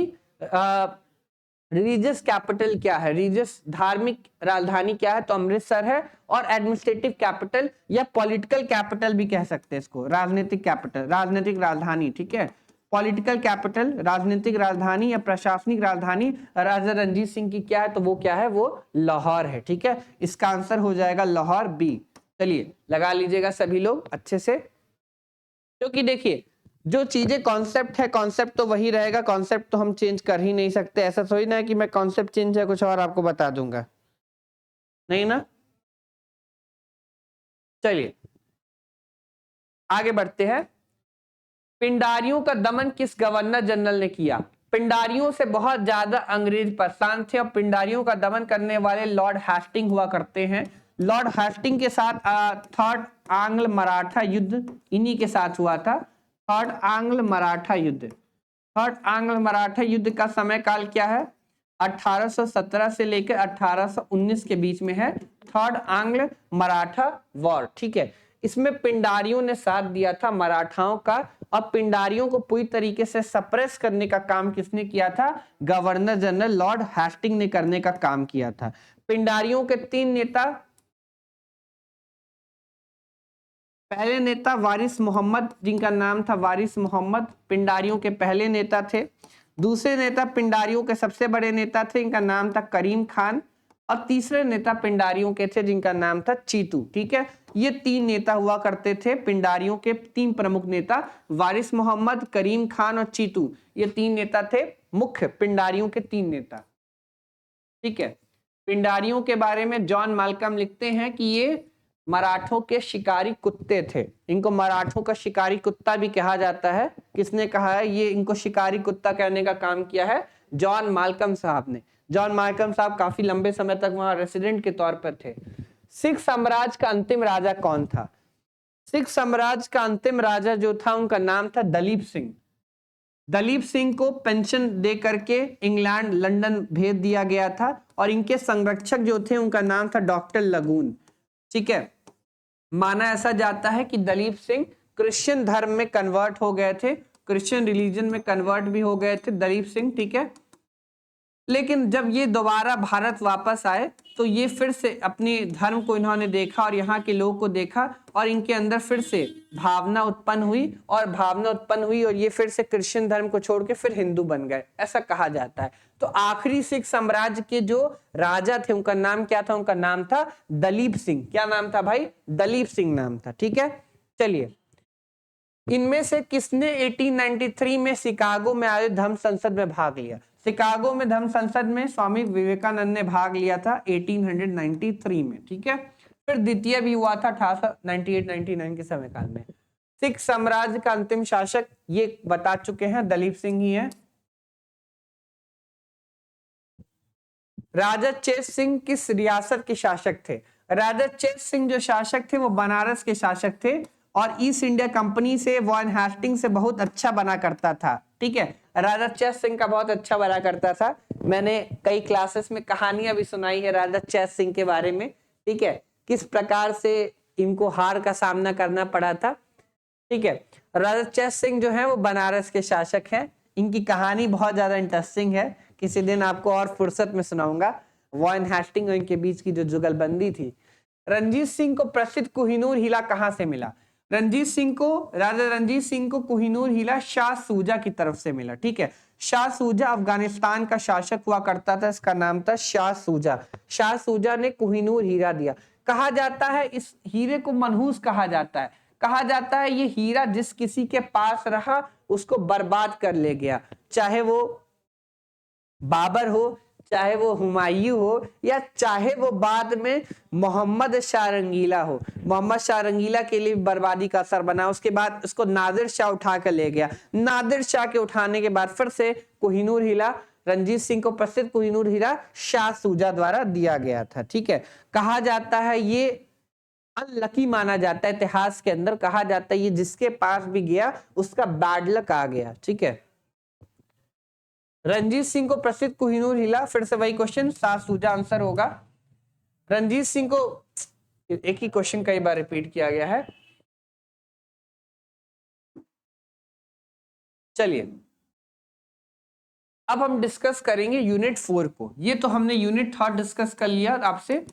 रिलीजियस कैपिटल क्या है, रिलीजियस धार्मिक राजधानी क्या है, तो अमृतसर है। और एडमिनिस्ट्रेटिव कैपिटल या पॉलिटिकल कैपिटल भी कह सकते हैं इसको, राजनीतिक कैपिटल, राजनीतिक राजधानी, ठीक है। पॉलिटिकल कैपिटल, राजनीतिक राजधानी या प्रशासनिक राजधानी राजा रणजीत सिंह की क्या है? तो वो क्या है? वो लाहौर है, ठीक है। इसका आंसर हो जाएगा लाहौर, बी। चलिए लगा लीजिएगा सभी लोग अच्छे से, क्योंकि देखिए जो चीजें कॉन्सेप्ट है, कॉन्सेप्ट तो वही रहेगा, कॉन्सेप्ट तो हम चेंज कर ही नहीं सकते। ऐसा थोड़ी ना है कि मैं कॉन्सेप्ट चेंज है कुछ और आपको बता दूंगा, नहीं ना। चलिए आगे बढ़ते हैं। पिंडारियों का दमन किस गवर्नर जनरल ने किया? पिंडारियों से बहुत ज्यादा अंग्रेज परेशान थे और पिंडारियों का दमन करने वाले लॉर्ड हेस्टिंग हुआ करते हैं। लॉर्ड हेस्टिंग के साथ थर्ड आंग्ल मराठा युद्ध इन्हीं के साथ हुआ था। थर्ड आंग्ल मराठा युद्ध, थर्ड आंग्ल मराठा युद्ध का समय काल क्या है? 1817 से लेकर 1819 के बीच में है थर्ड आंग्ल मराठा वॉर। ठीक है, इसमें पिंडारियों ने साथ दिया था मराठाओं का, और पिंडारियों को पूरी तरीके से सप्रेस करने का काम किसने किया था? गवर्नर जनरल लॉर्ड हेस्टिंग ने करने का काम किया था। पिंडारियों के 3 नेता, पहले नेता वारिस मोहम्मद, जिनका नाम था वारिस मोहम्मद, पिंडारियों के पहले नेता थे। दूसरे नेता पिंडारियों के सबसे बड़े नेता थे, इनका नाम था करीम खान। और तीसरे नेता पिंडारियों के थे जिनका नाम था चीतू। ठीक है, ये 3 नेता हुआ करते थे पिंडारियों के, 3 प्रमुख नेता, वारिस मोहम्मद, करीम खान और चीतू। ये 3 नेता थे मुख्य पिंडारियों के 3 नेता। ठीक है, पिंडारियों के बारे में जॉन माल्कम लिखते हैं कि ये मराठों के शिकारी कुत्ते थे। इनको मराठों का शिकारी कुत्ता भी कहा जाता है। किसने कहा है? ये इनको शिकारी कुत्ता कहने का काम किया है जॉन माल्कम साहब ने। जॉन माल्कम साहब काफी लंबे समय तक वहां रेसिडेंट के तौर पर थे। सिख साम्राज्य का अंतिम राजा कौन था? सिख साम्राज्य का अंतिम राजा जो था उनका नाम था दलीप सिंह। दलीप सिंह को पेंशन दे करके इंग्लैंड लंदन भेज दिया गया था और इनके संरक्षक जो थे उनका नाम था डॉक्टर लगून। ठीक है, माना ऐसा जाता है कि दलीप सिंह क्रिश्चियन धर्म में कन्वर्ट हो गए थे, क्रिश्चियन रिलीजन में कन्वर्ट भी हो गए थे दलीप सिंह। ठीक है, लेकिन जब ये दोबारा भारत वापस आए तो ये फिर से अपने धर्म को इन्होंने देखा और यहाँ के लोगों को देखा और इनके अंदर फिर से भावना उत्पन्न हुई और ये फिर से क्रिश्चियन धर्म को छोड़ के फिर हिंदू बन गए, ऐसा कहा जाता है। तो आखिरी सिख साम्राज्य के जो राजा थे उनका नाम क्या था? उनका नाम था दलीप सिंह। क्या नाम था भाई? दलीप सिंह नाम था। ठीक है, चलिए, इनमें से किसने 1893 में शिकागो में आयोजित धम्म संसद में भाग लिया? शिकागो में धम्म संसद में स्वामी विवेकानंद ने भाग लिया था 1893 में। ठीक है, फिर द्वितीय भी हुआ था 1898-99 के समय काल में। सिख साम्राज्य का अंतिम शासक ये बता चुके हैं, दलीप सिंह ही है। राजा चेत सिंह किस रियासत के शासक थे? राजा चेत सिंह जो शासक थे वो बनारस के शासक थे और ईस्ट इंडिया कंपनी से वॉन हेस्टिंग से बहुत अच्छा बना करता था। ठीक है, राजा चेत सिंह का बहुत अच्छा बना करता था। मैंने कई क्लासेस में कहानियां भी सुनाई है राजा चेत सिंह के बारे में। ठीक है, किस प्रकार से इनको हार का सामना करना पड़ा था। ठीक है, राजा चेत सिंह जो है वो बनारस के शासक हैं। इनकी कहानी बहुत ज्यादा इंटरेस्टिंग है, किसी दिन आपको और फुर्सत में सुनाऊंगा। वॉन हेस्टिंग और इनके बीच की जो जुगलबंदी थी। रंजीत सिंह को प्रसिद्ध कोहिनूर हिला कहां से मिला? राजा रंजीत सिंह को कोहिनूर हिला शाह सूजा की तरफ से मिला। ठीक है, शाह सूजा अफगानिस्तान का शासक हुआ करता था, इसका नाम था शाह सूजा। शाह सूजा ने कोहिनूर हीरा दिया। कहा जाता है इस हीरे को मनहूस कहा जाता है। कहा जाता है ये हीरा जिस किसी के पास रहा उसको बर्बाद कर ले गया, चाहे वो बाबर हो, चाहे वो हुमायूं हो, या चाहे वो बाद में मोहम्मद शाह रंगीला हो। मोहम्मद शाह रंगीला के लिए बर्बादी का असर बना। उसके बाद उसको नादिर शाह उठा कर ले गया। नादिर शाह के उठाने के बाद फिर से कोहिनूर हिला रंजीत सिंह को प्रसिद्ध कोहिनूर हीरा शाह सूजा द्वारा दिया गया था। ठीक है, कहा जाता है ये अनलकी माना जाता है। इतिहास के अंदर कहा जाता है ये जिसके पास भी गया उसका बैड लक आ गया। ठीक है, रंजीत सिंह को प्रसिद्ध कोहिनूर हिला, फिर से वही क्वेश्चन, शाह सूजा आंसर होगा। रंजीत सिंह को एक ही क्वेश्चन कई बार रिपीट किया गया है। चलिए, अब हम डिस्कस करेंगे यूनिट 4 को। ये तो हमने यूनिट 3 डिस्कस कर लिया आपसे,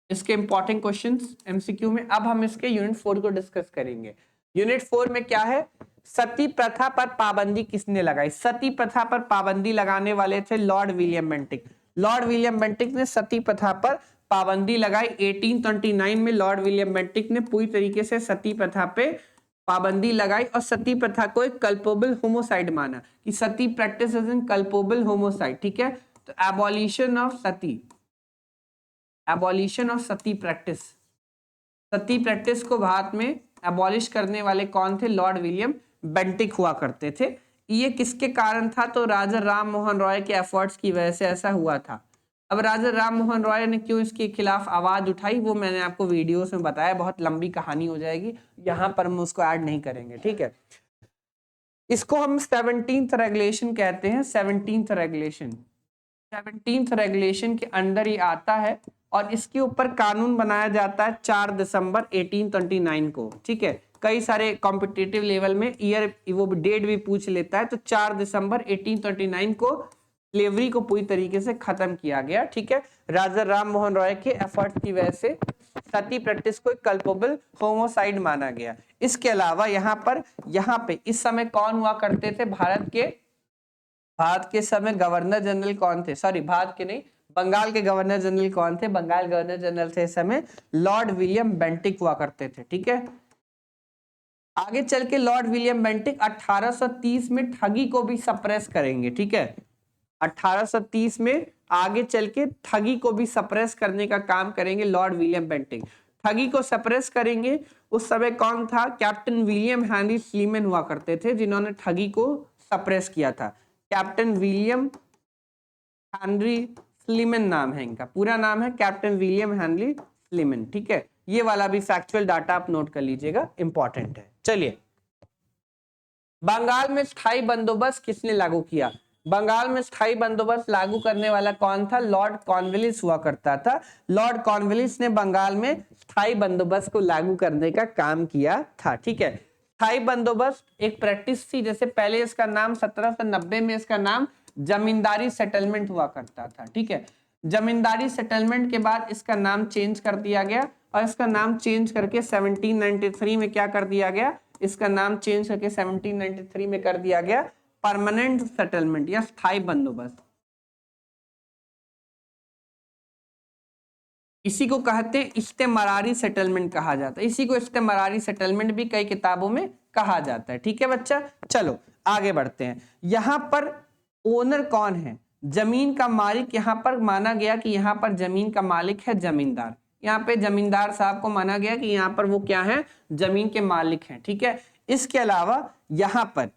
इसके इंपॉर्टेंट क्वेश्चंस एमसीक्यू में। अब हम इसके यूनिट 4 को डिस्कस करेंगे। यूनिट 4 में क्या है? सती प्रथा पर पाबंदी किसने लगाई? सती प्रथा पर पाबंदी लगाने वाले थे Lord William Bentinck. Lord William Bentinck ने सती प्रथा पर पाबंदी लगाई। 1829 में लॉर्ड विलियम बेंटिक ने पूरी तरीके से सती प्रथा पे पाबंदी लगाई और सती प्रथा को एक कल्पेबल होमोसाइड माना कि sati practice is an culpable homicide. ठीक है, तो abolition of sati practice, sati practice को भारत में एबॉलिश करने वाले कौन थे? लॉर्ड विलियम बेंटिक हुआ करते थे। ये किसके कारण था? तो राजा राम मोहन रॉय के एफर्ट्स की वजह से ऐसा हुआ था। अब राजा राम मोहन रॉय ने क्यों इसके खिलाफ आवाज उठाई वो मैंने आपको वीडियोस में बताया, बहुत लंबी कहानी हो जाएगी, यहाँ पर हम उसको ऐड नहीं करेंगे, ठीक है। इसको हम 17th रेगुलेशन कहते हैं। 17th रेगुलेशन के अंदर ही आता है और इसके ऊपर कानून बनाया जाता है 4 दिसंबर 1829 को, ठीक है। कई सारे कॉम्पिटिटिव लेवल में ईयर वो डेट भी पूछ लेता है, तो 4 दिसंबर 1829 को स्लेवरी को पूरी तरीके से खत्म किया गया, ठीक है। राजा राम मोहन रॉय के एफर्ट की वजह से सती प्रैक्टिस को कल्पेबल होमोसाइड माना गया। इसके अलावा यहाँ पे इस समय कौन हुआ करते थे? भारत के समय गवर्नर जनरल कौन थे? सॉरी, भारत के नहीं, बंगाल के गवर्नर जनरल कौन थे? बंगाल गवर्नर जनरल थे इस समय लॉर्ड विलियम बेंटिक हुआ करते थे, ठीक है। आगे चल के लॉर्ड विलियम बेंटिक 1830 में ठगी को भी सप्रेस करेंगे, ठीक है। 1830 में आगे चल के ठगी को भी सप्रेस करने का काम करेंगे लॉर्ड विलियम बेंटिक। ठगी को सप्रेस करेंगे। उस समय कौन था? कैप्टन विलियम हेनरी स्लीमन हुआ करते थे जिन्होंने ठगी को सप्रेस किया था। कैप्टन विलियम हेनरी स्लीमन नाम है इनका, पूरा नाम है कैप्टन विलियम हेनरी स्लीमन, ठीक है। ये वाला भी फैक्चुअल डाटा आप नोट कर लीजिएगा, इंपॉर्टेंट है। चलिए, बंगाल में स्थायी बंदोबस्त किसने लागू किया? बंगाल में स्थायी बंदोबस्त लागू करने वाला कौन था? लॉर्ड कॉर्नवालिस हुआ करता था। लॉर्ड कॉर्नवालिस ने बंगाल में स्थायी बंदोबस्त को लागू करने का काम किया था, ठीक है। स्थायी बंदोबस्त एक प्रैक्टिस थी, जैसे पहले इसका नाम 1790 में इसका नाम जमींदारी सेटलमेंट हुआ करता था, ठीक है। जमींदारी सेटलमेंट के बाद इसका नाम चेंज कर दिया गया और इसका नाम चेंज करके 1793 में क्या कर दिया गया? इसका नाम चेंज करके 1793 में कर दिया गया परमानेंट सेटलमेंट या स्थायी बंदोबस्त। इसी को कहते हैं इस्तेमरारी सेटलमेंट कहा जाता है। इसी को इस्तेमरारी सेटलमेंट भी कई किताबों में कहा जाता है, ठीक है बच्चा। चलो आगे बढ़ते हैं। यहाँ पर ओनर कौन है? जमीन का मालिक यहाँ पर माना गया कि यहाँ पर जमीन का मालिक है जमींदार। यहाँ पे जमींदार साहब को माना गया कि यहाँ पर वो क्या है? जमीन के मालिक हैं, ठीक है। इसके अलावा यहाँ पर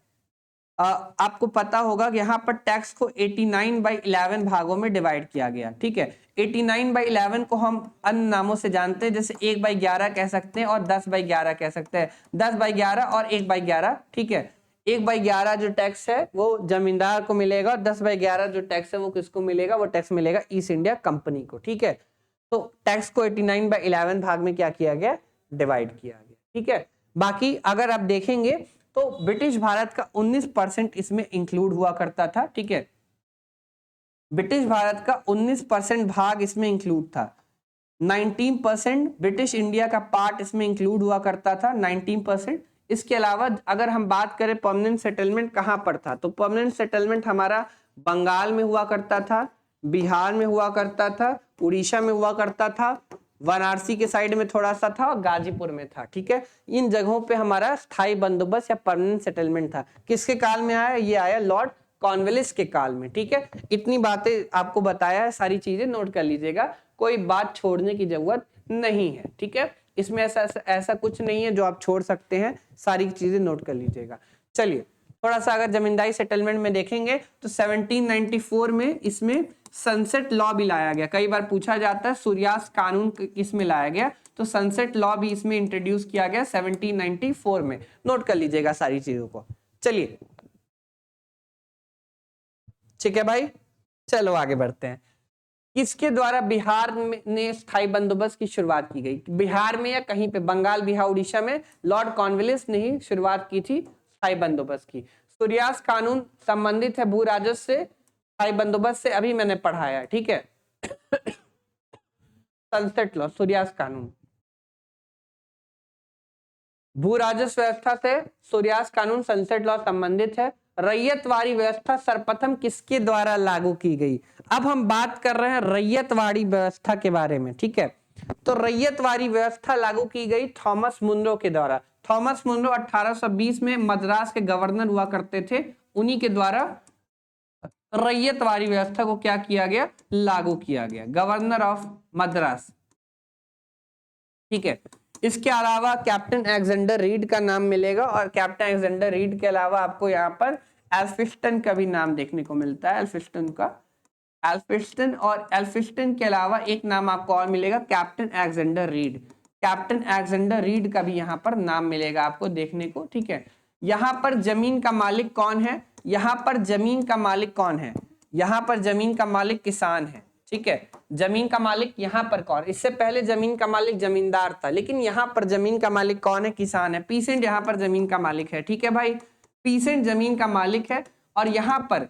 आपको पता होगा कि यहाँ पर टैक्स को 89/11 भागों में डिवाइड किया गया, ठीक है। 89/11 को हम अन्य नामों से जानते हैं, जैसे 1/11 कह सकते हैं और 10/11 कह सकते हैं। 10/11 और 1/11, ठीक है। 1/11 जो टैक्स है वो जमींदार को मिलेगा और 10/11 जो टैक्स है वो किसको मिलेगा? वो टैक्स मिलेगा ईस्ट इंडिया कंपनी को, ठीक है। तो टैक्स को 89/11 भाग में क्या किया गया? डिवाइड किया गया, ठीक है। बाकी अगर आप देखेंगे तो ब्रिटिश भारत का 19% इसमें इंक्लूड हुआ करता था, ठीक है। ब्रिटिश भारत का 19% भाग इसमें इंक्लूड था। 19% ब्रिटिश इंडिया का पार्ट इसमें इंक्लूड हुआ करता था, 19%। इसके अलावा अगर हम बात करें परमानेंट सेटलमेंट कहां पर था, तो परमानेंट सेटलमेंट हमारा बंगाल में हुआ करता था, बिहार में हुआ करता था, उड़ीसा में हुआ करता था, वाराणसी के साइड में थोड़ा सा था और गाजीपुर में था, ठीक है। इन जगहों पे हमारा स्थायी बंदोबस्त या परमानेंट सेटलमेंट था। किसके काल में आया? ये आया लॉर्ड कॉर्नवालिस के काल में, ठीक है। इतनी बातें आपको बताया है, सारी चीजें नोट कर लीजिएगा, कोई बात छोड़ने की जरूरत नहीं है, ठीक है। इसमें ऐसा कुछ नहीं है जो आप छोड़ सकते हैं, सारी चीजें नोट कर लीजिएगा। चलिए थोड़ा सा अगर जमींदारी सेटलमेंट में देखेंगे तो 1794 में इसमें सनसेट लॉ भी लाया गया। कई बार पूछा जाता है सूर्यास्त कानून किसमें लाया गया, तो सनसेट लॉ भी इसमें इंट्रोड्यूस किया गया 1794 में। नोट कर लीजिएगा सारी चीजों को। चलिए ठीक है भाई, चलो आगे बढ़ते हैं। किसके द्वारा बिहार ने स्थायी बंदोबस्त की शुरुआत की गई? बिहार में या कहीं पे? बंगाल, बिहार, उड़ीसा में लॉर्ड कॉर्नवालिस ने ही शुरुआत की थी स्थायी बंदोबस्त की। सूर्यास्त कानून संबंधित है भू राजस्व से, स्थायी बंदोबस्त से अभी मैंने पढ़ाया, ठीक है। सनसेट लॉ, सूर्यास्त कानून, भू राजस्व व्यवस्था से सूर्यास्त कानून, सनसेट लॉ संबंधित है। रैयतवाड़ी व्यवस्था सर्वप्रथम किसके द्वारा लागू की गई? अब हम बात कर रहे हैं रैयतवाड़ी व्यवस्था के बारे में, ठीक है। तो रैयतवाड़ी व्यवस्था लागू की गई थॉमस मुनरो के द्वारा। थॉमस मुनरो 1820 में मद्रास के गवर्नर हुआ करते थे, उन्हीं के द्वारा रैयतवाड़ी व्यवस्था को क्या किया गया? लागू किया गया, गवर्नर ऑफ मद्रास, ठीक है। इसके अलावा कैप्टन अलेक्जेंडर रीड का नाम मिलेगा, और कैप्टन अलेक्जेंडर रीड के अलावा आपको यहाँ पर एल्फिंस्टन का भी नाम देखने को मिलता है, एल्फिंस्टन का, एल्फिंस्टन। और एल्फिंस्टन के अलावा एक नाम आपको और मिलेगा, captain Alexander read. Captain Alexander read का भी यहाँ पर नाम मिलेगा आपको देखने को, ठीक है। यहाँ पर जमीन का मालिक कौन है, यहाँ पर जमीन का मालिक कौन है, यहाँ पर जमीन का मालिक किसान है, ठीक है। जमीन का मालिक यहाँ पर कौन, इससे पहले जमीन का मालिक जमींदार था, लेकिन यहाँ पर जमीन का मालिक कौन है, किसान है। पीसेंट यहाँ पर जमीन का मालिक है, ठीक है भाई, पीसेंट जमीन का मालिक है। और यहाँ पर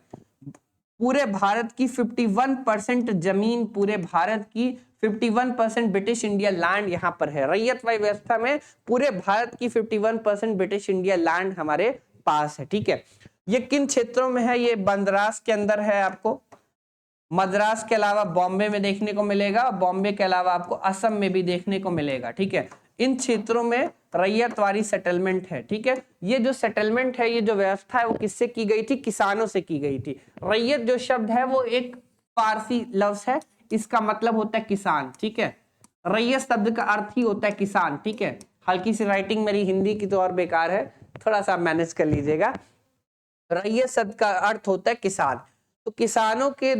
पूरे भारत की 51% जमीन, पूरे भारत की 51% ब्रिटिश इंडिया लैंड यहाँ पर है। रैयतवाड़ी व्यवस्था में पूरे भारत की 51% ब्रिटिश इंडिया लैंड हमारे पास है, ठीक है। ये किन क्षेत्रों में है, ये मद्रास के अंदर है, आपको मद्रास के अलावा बॉम्बे में देखने को मिलेगा, बॉम्बे के अलावा आपको असम में भी देखने को मिलेगा, ठीक है। इन क्षेत्रों में रैयतवाड़ी सेटलमेंट है, ठीक है। ये जो सेटलमेंट है, ये जो व्यवस्था है, वो किससे की गई थी, किसानों से की गई थी। रैयत जो शब्द है वो एक फारसी लफ्ज है, इसका मतलब होता है किसान, ठीक है। रैयत शब्द का अर्थ ही होता है किसान, ठीक है। हल्की सी राइटिंग मेरी हिंदी की तो और बेकार है, थोड़ा सा मैनेज कर लीजिएगा। रैयत शब्द का अर्थ होता है किसान। तो किसानों के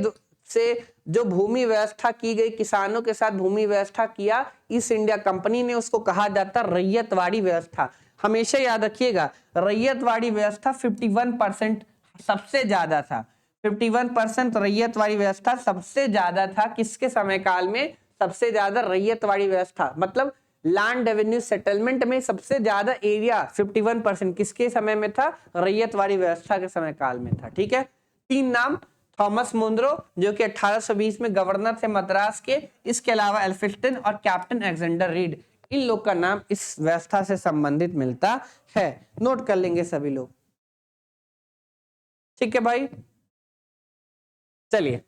से जो भूमि व्यवस्था की गई, किसानों के साथ भूमि व्यवस्था किया ईस्ट इंडिया कंपनी ने, उसको कहा जाता रैयतवाड़ी व्यवस्था। हमेशा याद रखिएगा, रैयतवाड़ी व्यवस्था 51% सबसे ज्यादा था, 51% रैयतवाड़ी व्यवस्था सबसे ज्यादा था। किसके समय काल में सबसे ज्यादा रैयतवाड़ी व्यवस्था, मतलब लैंड रेवेन्यू सेटलमेंट में सबसे ज्यादा एरिया 51% किसके समय में था, रैयतवाड़ी व्यवस्था के समय काल में था, ठीक है। 3 नाम, थॉमस मुनरो जो कि 1820 में गवर्नर थे मद्रास के, इसके अलावा एल्फिंस्टन और कैप्टन अलेक्जेंडर रीड, इन लोग का नाम इस व्यवस्था से संबंधित मिलता है। नोट कर लेंगे सभी लोग, ठीक है भाई। चलिए,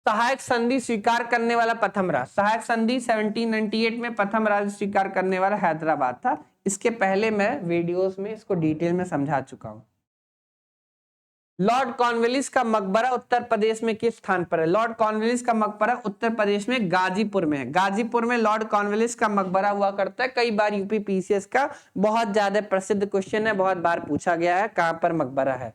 सहायक संधि स्वीकार करने वाला प्रथम राज्य, सहायक संधि 1798 में प्रथम राज्य स्वीकार करने वाला हैदराबाद था। इसके पहले मैं वीडियोस में इसको डिटेल में समझा चुका हूं। लॉर्ड कॉर्नवालिस का मकबरा उत्तर प्रदेश में किस स्थान पर है, लॉर्ड कॉर्नवालिस का मकबरा उत्तर प्रदेश में गाजीपुर में है। गाजीपुर में लॉर्ड कॉर्नवालिस का मकबरा हुआ करता है। कई बार यूपी पीसीएस का बहुत ज्यादा प्रसिद्ध क्वेश्चन है, बहुत बार पूछा गया है, कहां पर मकबरा है।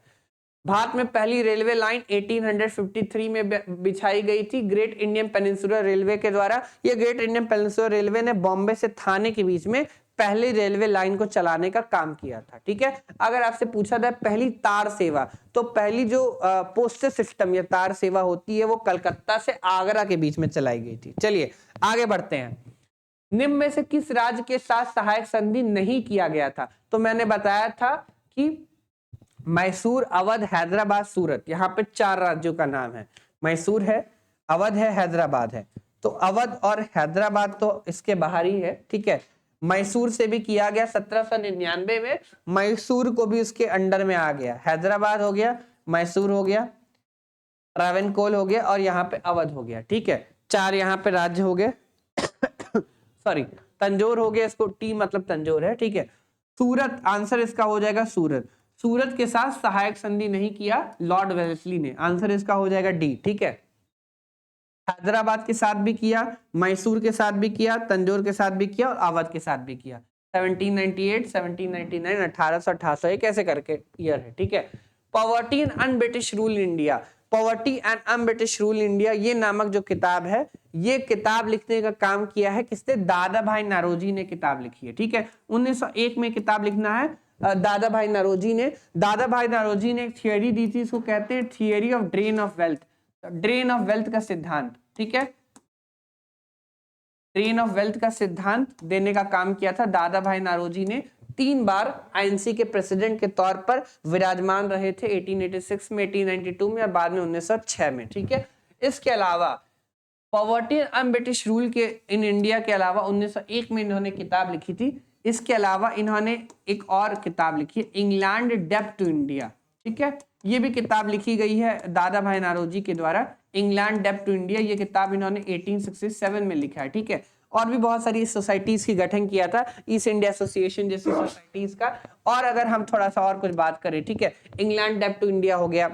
भारत में पहली रेलवे लाइन 1853 में बिछाई गई थी ग्रेट इंडियन पेनिनसुलर रेलवे के द्वारा। ये ग्रेट इंडियन पेनिनसुलर रेलवे ने बॉम्बे से थाने के बीच में पहली रेलवे लाइन को चलाने का काम किया था, ठीक है। अगर आपसे पूछा जाए पहली तार सेवा, तो पहली जो पोस्टल सिस्टम या तार सेवा होती है वो कलकत्ता से आगरा के बीच में चलाई गई थी। चलिए आगे बढ़ते हैं। निम्न में से किस राज्य के साथ सहायक संधि नहीं किया गया था, तो मैंने बताया था कि मैसूर, अवध, हैदराबाद, सूरत, यहाँ पे 4 राज्यों का नाम है। मैसूर है, अवध है, हैदराबाद है। तो अवध और हैदराबाद तो इसके बाहर ही है, ठीक है। मैसूर से भी किया गया 1799 में, मैसूर को भी उसके अंडर में आ गया। हैदराबाद हो गया, मैसूर हो गया, ट्रावेनकोर हो गया और यहाँ पे अवध हो गया, ठीक है। 4 यहाँ पे राज्य हो गए सॉरी, तंजौर हो गया, इसको टी मतलब तंजौर है, ठीक है। सूरत, आंसर इसका हो जाएगा सूरत। सूरत के साथ सहायक संधि नहीं किया लॉर्ड वेलेस्ली ने, आंसर इसका हो जाएगा डी, ठीक है। हैदराबाद के साथ भी किया, मैसूर के साथ भी किया, तंजौर के साथ भी किया और अवध के साथ भी किया। 1798, 1799, 1888 कैसे करके ईयर है, ठीक है। Poverty and un British rule in India, poverty and un British rule India, ये नामक जो किताब है, ये किताब लिखने का काम किया है किसने, दादा भाई नारोजी ने किताब लिखी है, ठीक है। 1901 में किताब लिखना है दादा भाई नारोजी ने। दादा भाई नारोजी ने एक थियरी दी थी, इसको कहते हैं theory of drain of wealth, drain of wealth का सिद्धांत, ठीक है। ड्रेन ऑफ वेल्थ का सिद्धांत देने का काम किया था दादा भाई नारोजी ने। 3 बार आईएनसी के प्रेसिडेंट के तौर पर विराजमान रहे थे, 1886 में, 1892 में और बाद में 1906 में, ठीक है। इसके अलावा पॉवर्टी एंड ब्रिटिश रूल के इन इंडिया के अलावा 1901 में इन्होंने किताब लिखी थी। इसके अलावा इन्होंने एक और किताब लिखी है, इंग्लैंड डेब्ट टू इंडिया, ठीक है। ये भी किताब लिखी गई है दादा भाई नारोजी के द्वारा, इंग्लैंड डेब्ट टू इंडिया। ये किताब इन्होंने 1867 में लिखा है, ठीक है। और भी बहुत सारी सोसाइटीज की गठन किया था, ईस्ट इंडिया एसोसिएशन जैसी सोसाइटीज का। और अगर हम थोड़ा सा और कुछ बात करें, ठीक है, इंग्लैंड डेब्ट टू इंडिया हो गया।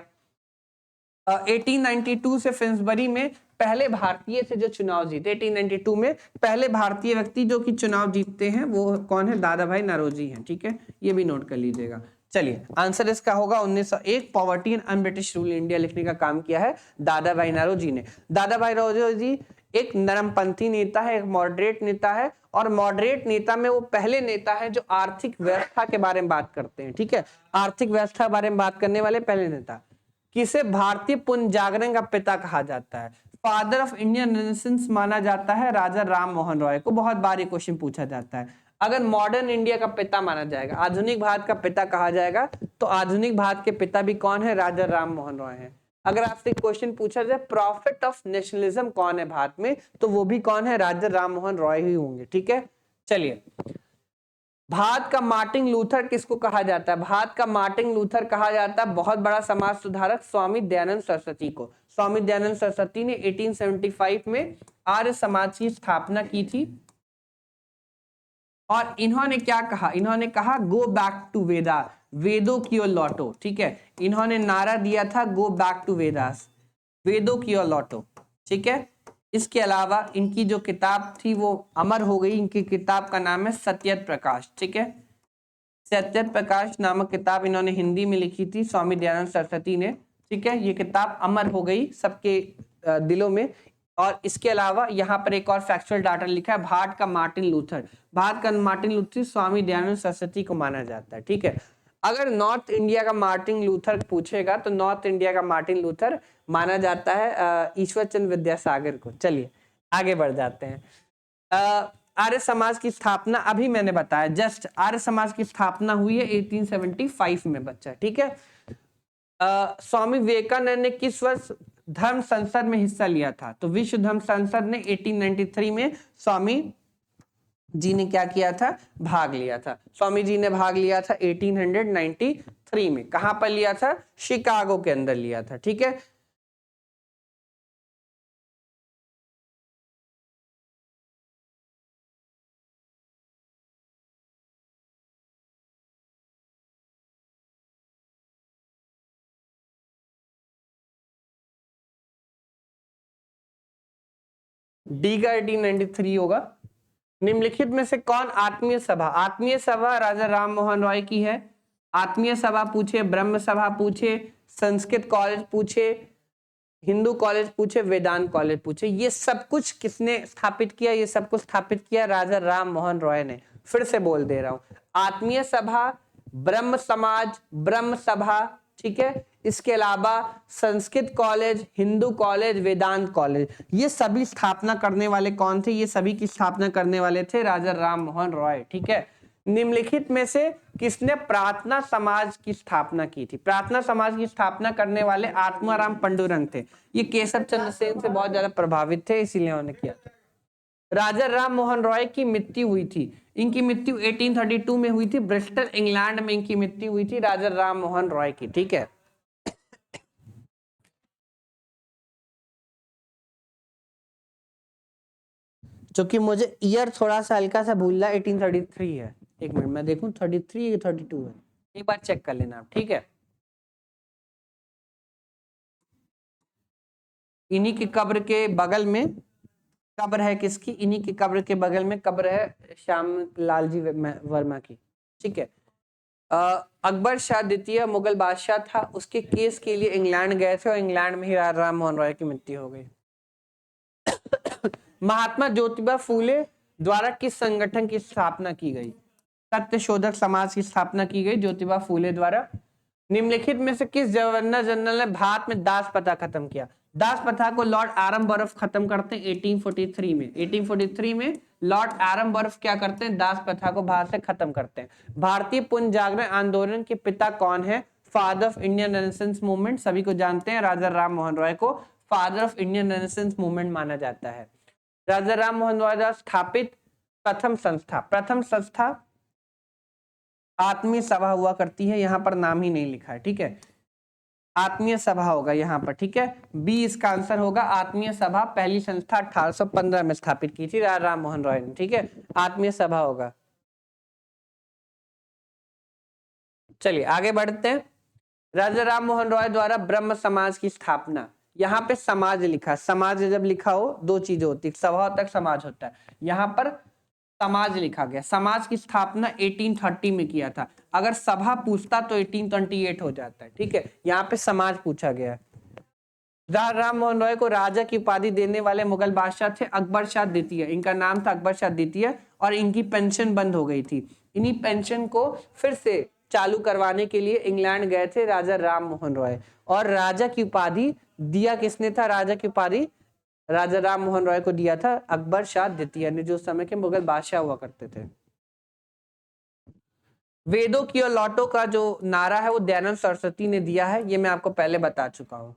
1892 से फिन्सबरी में पहले भारतीय से जो चुनाव जीते 1892 में पहले भारतीय व्यक्ति जो कि चुनाव जीतते हैं वो कौन है? दादा भाई नौरोजी हैं। ठीक है, ये भी नोट कर लीजिएगा। चलिए आंसर इसका होगा 1901। Poverty and un British rule India लिखने का काम किया है दादा भाई नौरोजी ने। दादा भाई नौरोजी एक नरमपंथी नेता है, एक मॉडरेट नेता है, और मॉडरेट नेता में वो पहले नेता है जो आर्थिक व्यवस्था के बारे में बात करते हैं। ठीक है, आर्थिक व्यवस्था के बारे में बात करने वाले पहले नेता। किसे भारतीय पुनर्जागरण का पिता कहा जाता है? फादर ऑफ इंडियन रेनेसेंस माना जाता है राजा राम मोहन रॉय को। बहुत बार ये क्वेश्चन पूछा जाता है। अगर मॉडर्न इंडिया का पिता माना जाएगा, आधुनिक भारत का पिता कहा जाएगा, तो आधुनिक भारत के पिता भी कौन है? राजा राम मोहन रॉय है। अगर आपसे क्वेश्चन पूछा जाए प्रॉफिट ऑफ नेशनलिज्म कौन है भारत में, तो वो भी कौन है? राजा राम मोहन रॉय ही होंगे। ठीक है, चलिए भारत का मार्टिन लूथर किसको कहा जाता है? भारत का मार्टिन लूथर कहा जाता है बहुत बड़ा समाज सुधारक स्वामी दयानंद सरस्वती को। स्वामी दयानंद सरस्वती ने 1875 में आर्य समाज की स्थापना की थी, और इन्होंने क्या कहा? इन्होंने कहा गो बैक टू वेदा, वेदों की ओर लौटो। ठीक है, इन्होंने नारा दिया था गो बैक टू वेदास, वेदों की ओर लौटो। ठीक है, इसके अलावा इनकी जो किताब थी वो अमर हो गई। इनकी किताब का नाम है सत्यत प्रकाश। ठीक है, सत्यत प्रकाश नामक किताब इन्होंने हिंदी में लिखी थी स्वामी दयानंद सरस्वती ने। ठीक है, ये किताब अमर हो गई सबके दिलों में। और इसके अलावा यहाँ पर एक और फैक्चुअल डाटा लिखा है भारत का मार्टिन लूथर। भारत का मार्टिन लूथर स्वामी दयानंद सरस्वती को माना जाता है। ठीक है, अगर नॉर्थ इंडिया का मार्टिन लूथर पूछेगा तो नॉर्थ इंडिया का मार्टिन लूथर माना जाता है ईश्वर चंद्र विद्यासागर को। चलिए आगे बढ़ जाते हैं। आर्य समाज की स्थापना अभी मैंने बताया, जस्ट आर्य समाज की स्थापना हुई है 1875 में बच्चा। ठीक है, स्वामी विवेकानंद ने किस वर्ष धर्म संसद में हिस्सा लिया था? तो विश्व धर्म संसद ने 1893 में स्वामी जी ने क्या किया था? भाग लिया था। स्वामी जी ने भाग लिया था 1893 में। कहां पर लिया था? शिकागो के अंदर लिया था। ठीक है, डी का 1893 होगा। निम्नलिखित में से कौन आत्मीय सभा? आत्मीय सभा राजा राम मोहन रॉय की है। आत्मीय सभा पूछे, ब्रह्म सभा पूछे, संस्कृत कॉलेज पूछे, हिंदू कॉलेज पूछे, वेदांत कॉलेज पूछे, ये सब कुछ किसने स्थापित किया? ये सब कुछ स्थापित किया राजा राम मोहन रॉय ने। फिर से बोल दे रहा हूं, आत्मीय सभा, ब्रह्म समाज, ब्रह्म सभा, ठीक है, इसके अलावा संस्कृत कॉलेज, हिंदू कॉलेज, वेदांत कॉलेज, ये सभी स्थापना करने वाले कौन थे? ये सभी की स्थापना करने वाले थे राजा राम मोहन रॉय। ठीक है, निम्नलिखित में से किसने प्रार्थना समाज की स्थापना की थी? प्रार्थना समाज की स्थापना करने वाले आत्माराम पंडुरंग थे। ये केशव चंद्र सेन से बहुत ज्यादा प्रभावित थे, इसीलिए उन्होंने किया था। राजा राम मोहन रॉय की मृत्यु हुई थी, इनकी मृत्यु 1832 में हुई थी, ब्रिस्टल इंग्लैंड में इनकी मृत्यु हुई थी राजा राम मोहन रॉय की। ठीक है, क्योंकि मुझे ईयर थोड़ा सा हल्का सा भूल रहा है, 1833 है। एक मिनट मैं देखूं 33 या 32 है, एक बार चेक कर लेना आप। ठीक है, इन्हीं की कब्र के बगल में कब्र है किसकी? इन्हीं की कब्र के बगल में कब्र है श्याम लाल जी वर्मा की। ठीक है, अकबर शाह द्वितीय मुगल बादशाह था, उसके केस के लिए इंग्लैंड गए थे और इंग्लैंड में ही राजा राम मोहन रॉय की मृत्यु हो गई। महात्मा ज्योतिबा फूले द्वारा किस संगठन की स्थापना की गई? सत्यशोधक समाज की स्थापना की गई ज्योतिबा फूले द्वारा। निम्नलिखित में से किस गवर्नर जनरल ने भारत में दास प्रथा खत्म किया? दास प्रथा को लॉर्ड आरम्बर्फ खत्म करते हैं 1843 में। 1843 में लॉर्ड आरम्बर्फ क्या करते हैं? दास प्रथा को भारत से खत्म करते हैं। भारतीय पुनर्जागरण आंदोलन के पिता कौन है? Father of Indian renaissance movement, सभी को जानते हैं, राजा राम मोहन रॉय को father of Indian renaissance movement माना जाता है। राजा राम मोहन रॉय द्वारा स्थापित प्रथम संस्था आत्मीय सभा हुआ करती है, यहां पर नाम ही नहीं लिखा है। ठीक है, आत्मीय सभा होगा यहाँ पर। ठीक है, बी इसका आंसर होगा। आत्मीय सभा पहली संस्था 1815 में स्थापित की थी राजा राम मोहन रॉय ने। ठीक है, आत्मीय सभा होगा। चलिए आगे बढ़ते हैं। राजा राम मोहन रॉय द्वारा ब्रह्म समाज की स्थापना यहाँ पे समाज लिखा, समाज जब लिखा हो दो चीजें होती है, सभा होता है, समाज होता है। यहाँ पर समाज लिखा गया। समाज की स्थापना 1830 में किया था। अगर सभा पूछता तो 1828 हो जाता है, ठीक है। यहाँ पे समाज पूछा गया है। राम मोहन रॉय को राजा की उपाधि देने वाले मुगल बादशाह थे अकबर शाह द्वितीय। इनका नाम था अकबर शाह द्वितीय और इनकी पेंशन बंद हो गई थी। इन्हीं पेंशन को फिर से चालू करवाने के लिए इंग्लैंड गए थे राजा राम मोहन रॉय। और राजा की उपाधि दिया किसने था? राजा की उपाधि राजा राम मोहन रॉय को दिया था अकबर शाह द्वितीय ने, जो उस समय के मुगल बादशाह हुआ करते थे। वेदों की और लौटों का जो नारा है वो दयानंद सरस्वती ने दिया है, ये मैं आपको पहले बता चुका हूं।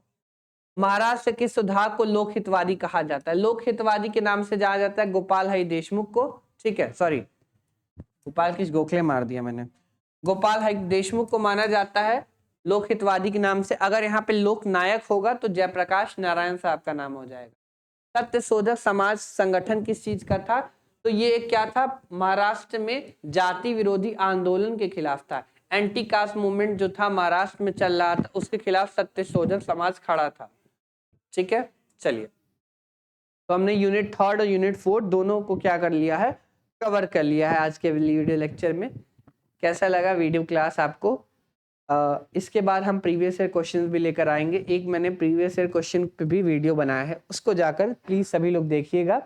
महाराष्ट्र के सुधार को लोक हितवादी कहा जाता है। लोक हितवादी के नाम से जाना जाता है गोपाल हरि देशमुख को, ठीक है। सॉरी, गोपाल किस गोखले मार दिया मैंने। गोपाल हरि देशमुख को माना जाता है लोक हितवादी के नाम से। अगर यहाँ पे लोक नायक होगा तो जयप्रकाश नारायण साहब का नाम हो जाएगा। सत्य शोधक समाज संगठन किस चीज का था? तो ये एक क्या था? महाराष्ट्र में जाति विरोधी आंदोलन के खिलाफ था। एंटी कास्ट मूवमेंट जो था महाराष्ट्र में चल रहा था, उसके खिलाफ सत्य शोधक समाज खड़ा था, ठीक है। चलिए, तो हमने यूनिट 3 और यूनिट 4 दोनों को क्या कर लिया है? कवर कर लिया है आज के वीडियो लेक्चर में। कैसा लगा वीडियो क्लास आपको? इसके बाद हम प्रीवियस ईयर क्वेश्चन भी लेकर आएंगे। एक मैंने प्रीवियस ईयर क्वेश्चन पे भी वीडियो बनाया है, उसको जाकर प्लीज सभी लोग देखिएगा,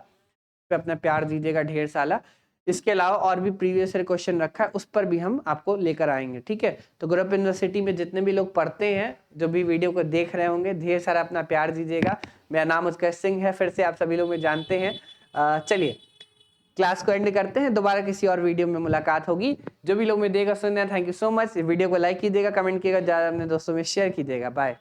पे अपना प्यार दीजिएगा ढेर सारा। इसके अलावा और भी प्रीवियस ईयर क्वेश्चन रखा है, उस पर भी हम आपको लेकर आएंगे, ठीक है। तो ग्रुप यूनिवर्सिटी में जितने भी लोग पढ़ते हैं, जो भी वीडियो को देख रहे होंगे, ढेर सारा अपना प्यार दीजिएगा। मेरा नाम उत्कर्ष सिंह है, फिर से आप सभी लोग में जानते हैं। चलिए क्लास को एंड करते हैं, दोबारा किसी और वीडियो में मुलाकात होगी। जो भी लोग में देगा सुनना, thank you so much. Video को लाइक कीजिएगा, कमेंट कीजिएगा, ज्यादा अपने दोस्तों में शेयर कीजिएगा। बाय।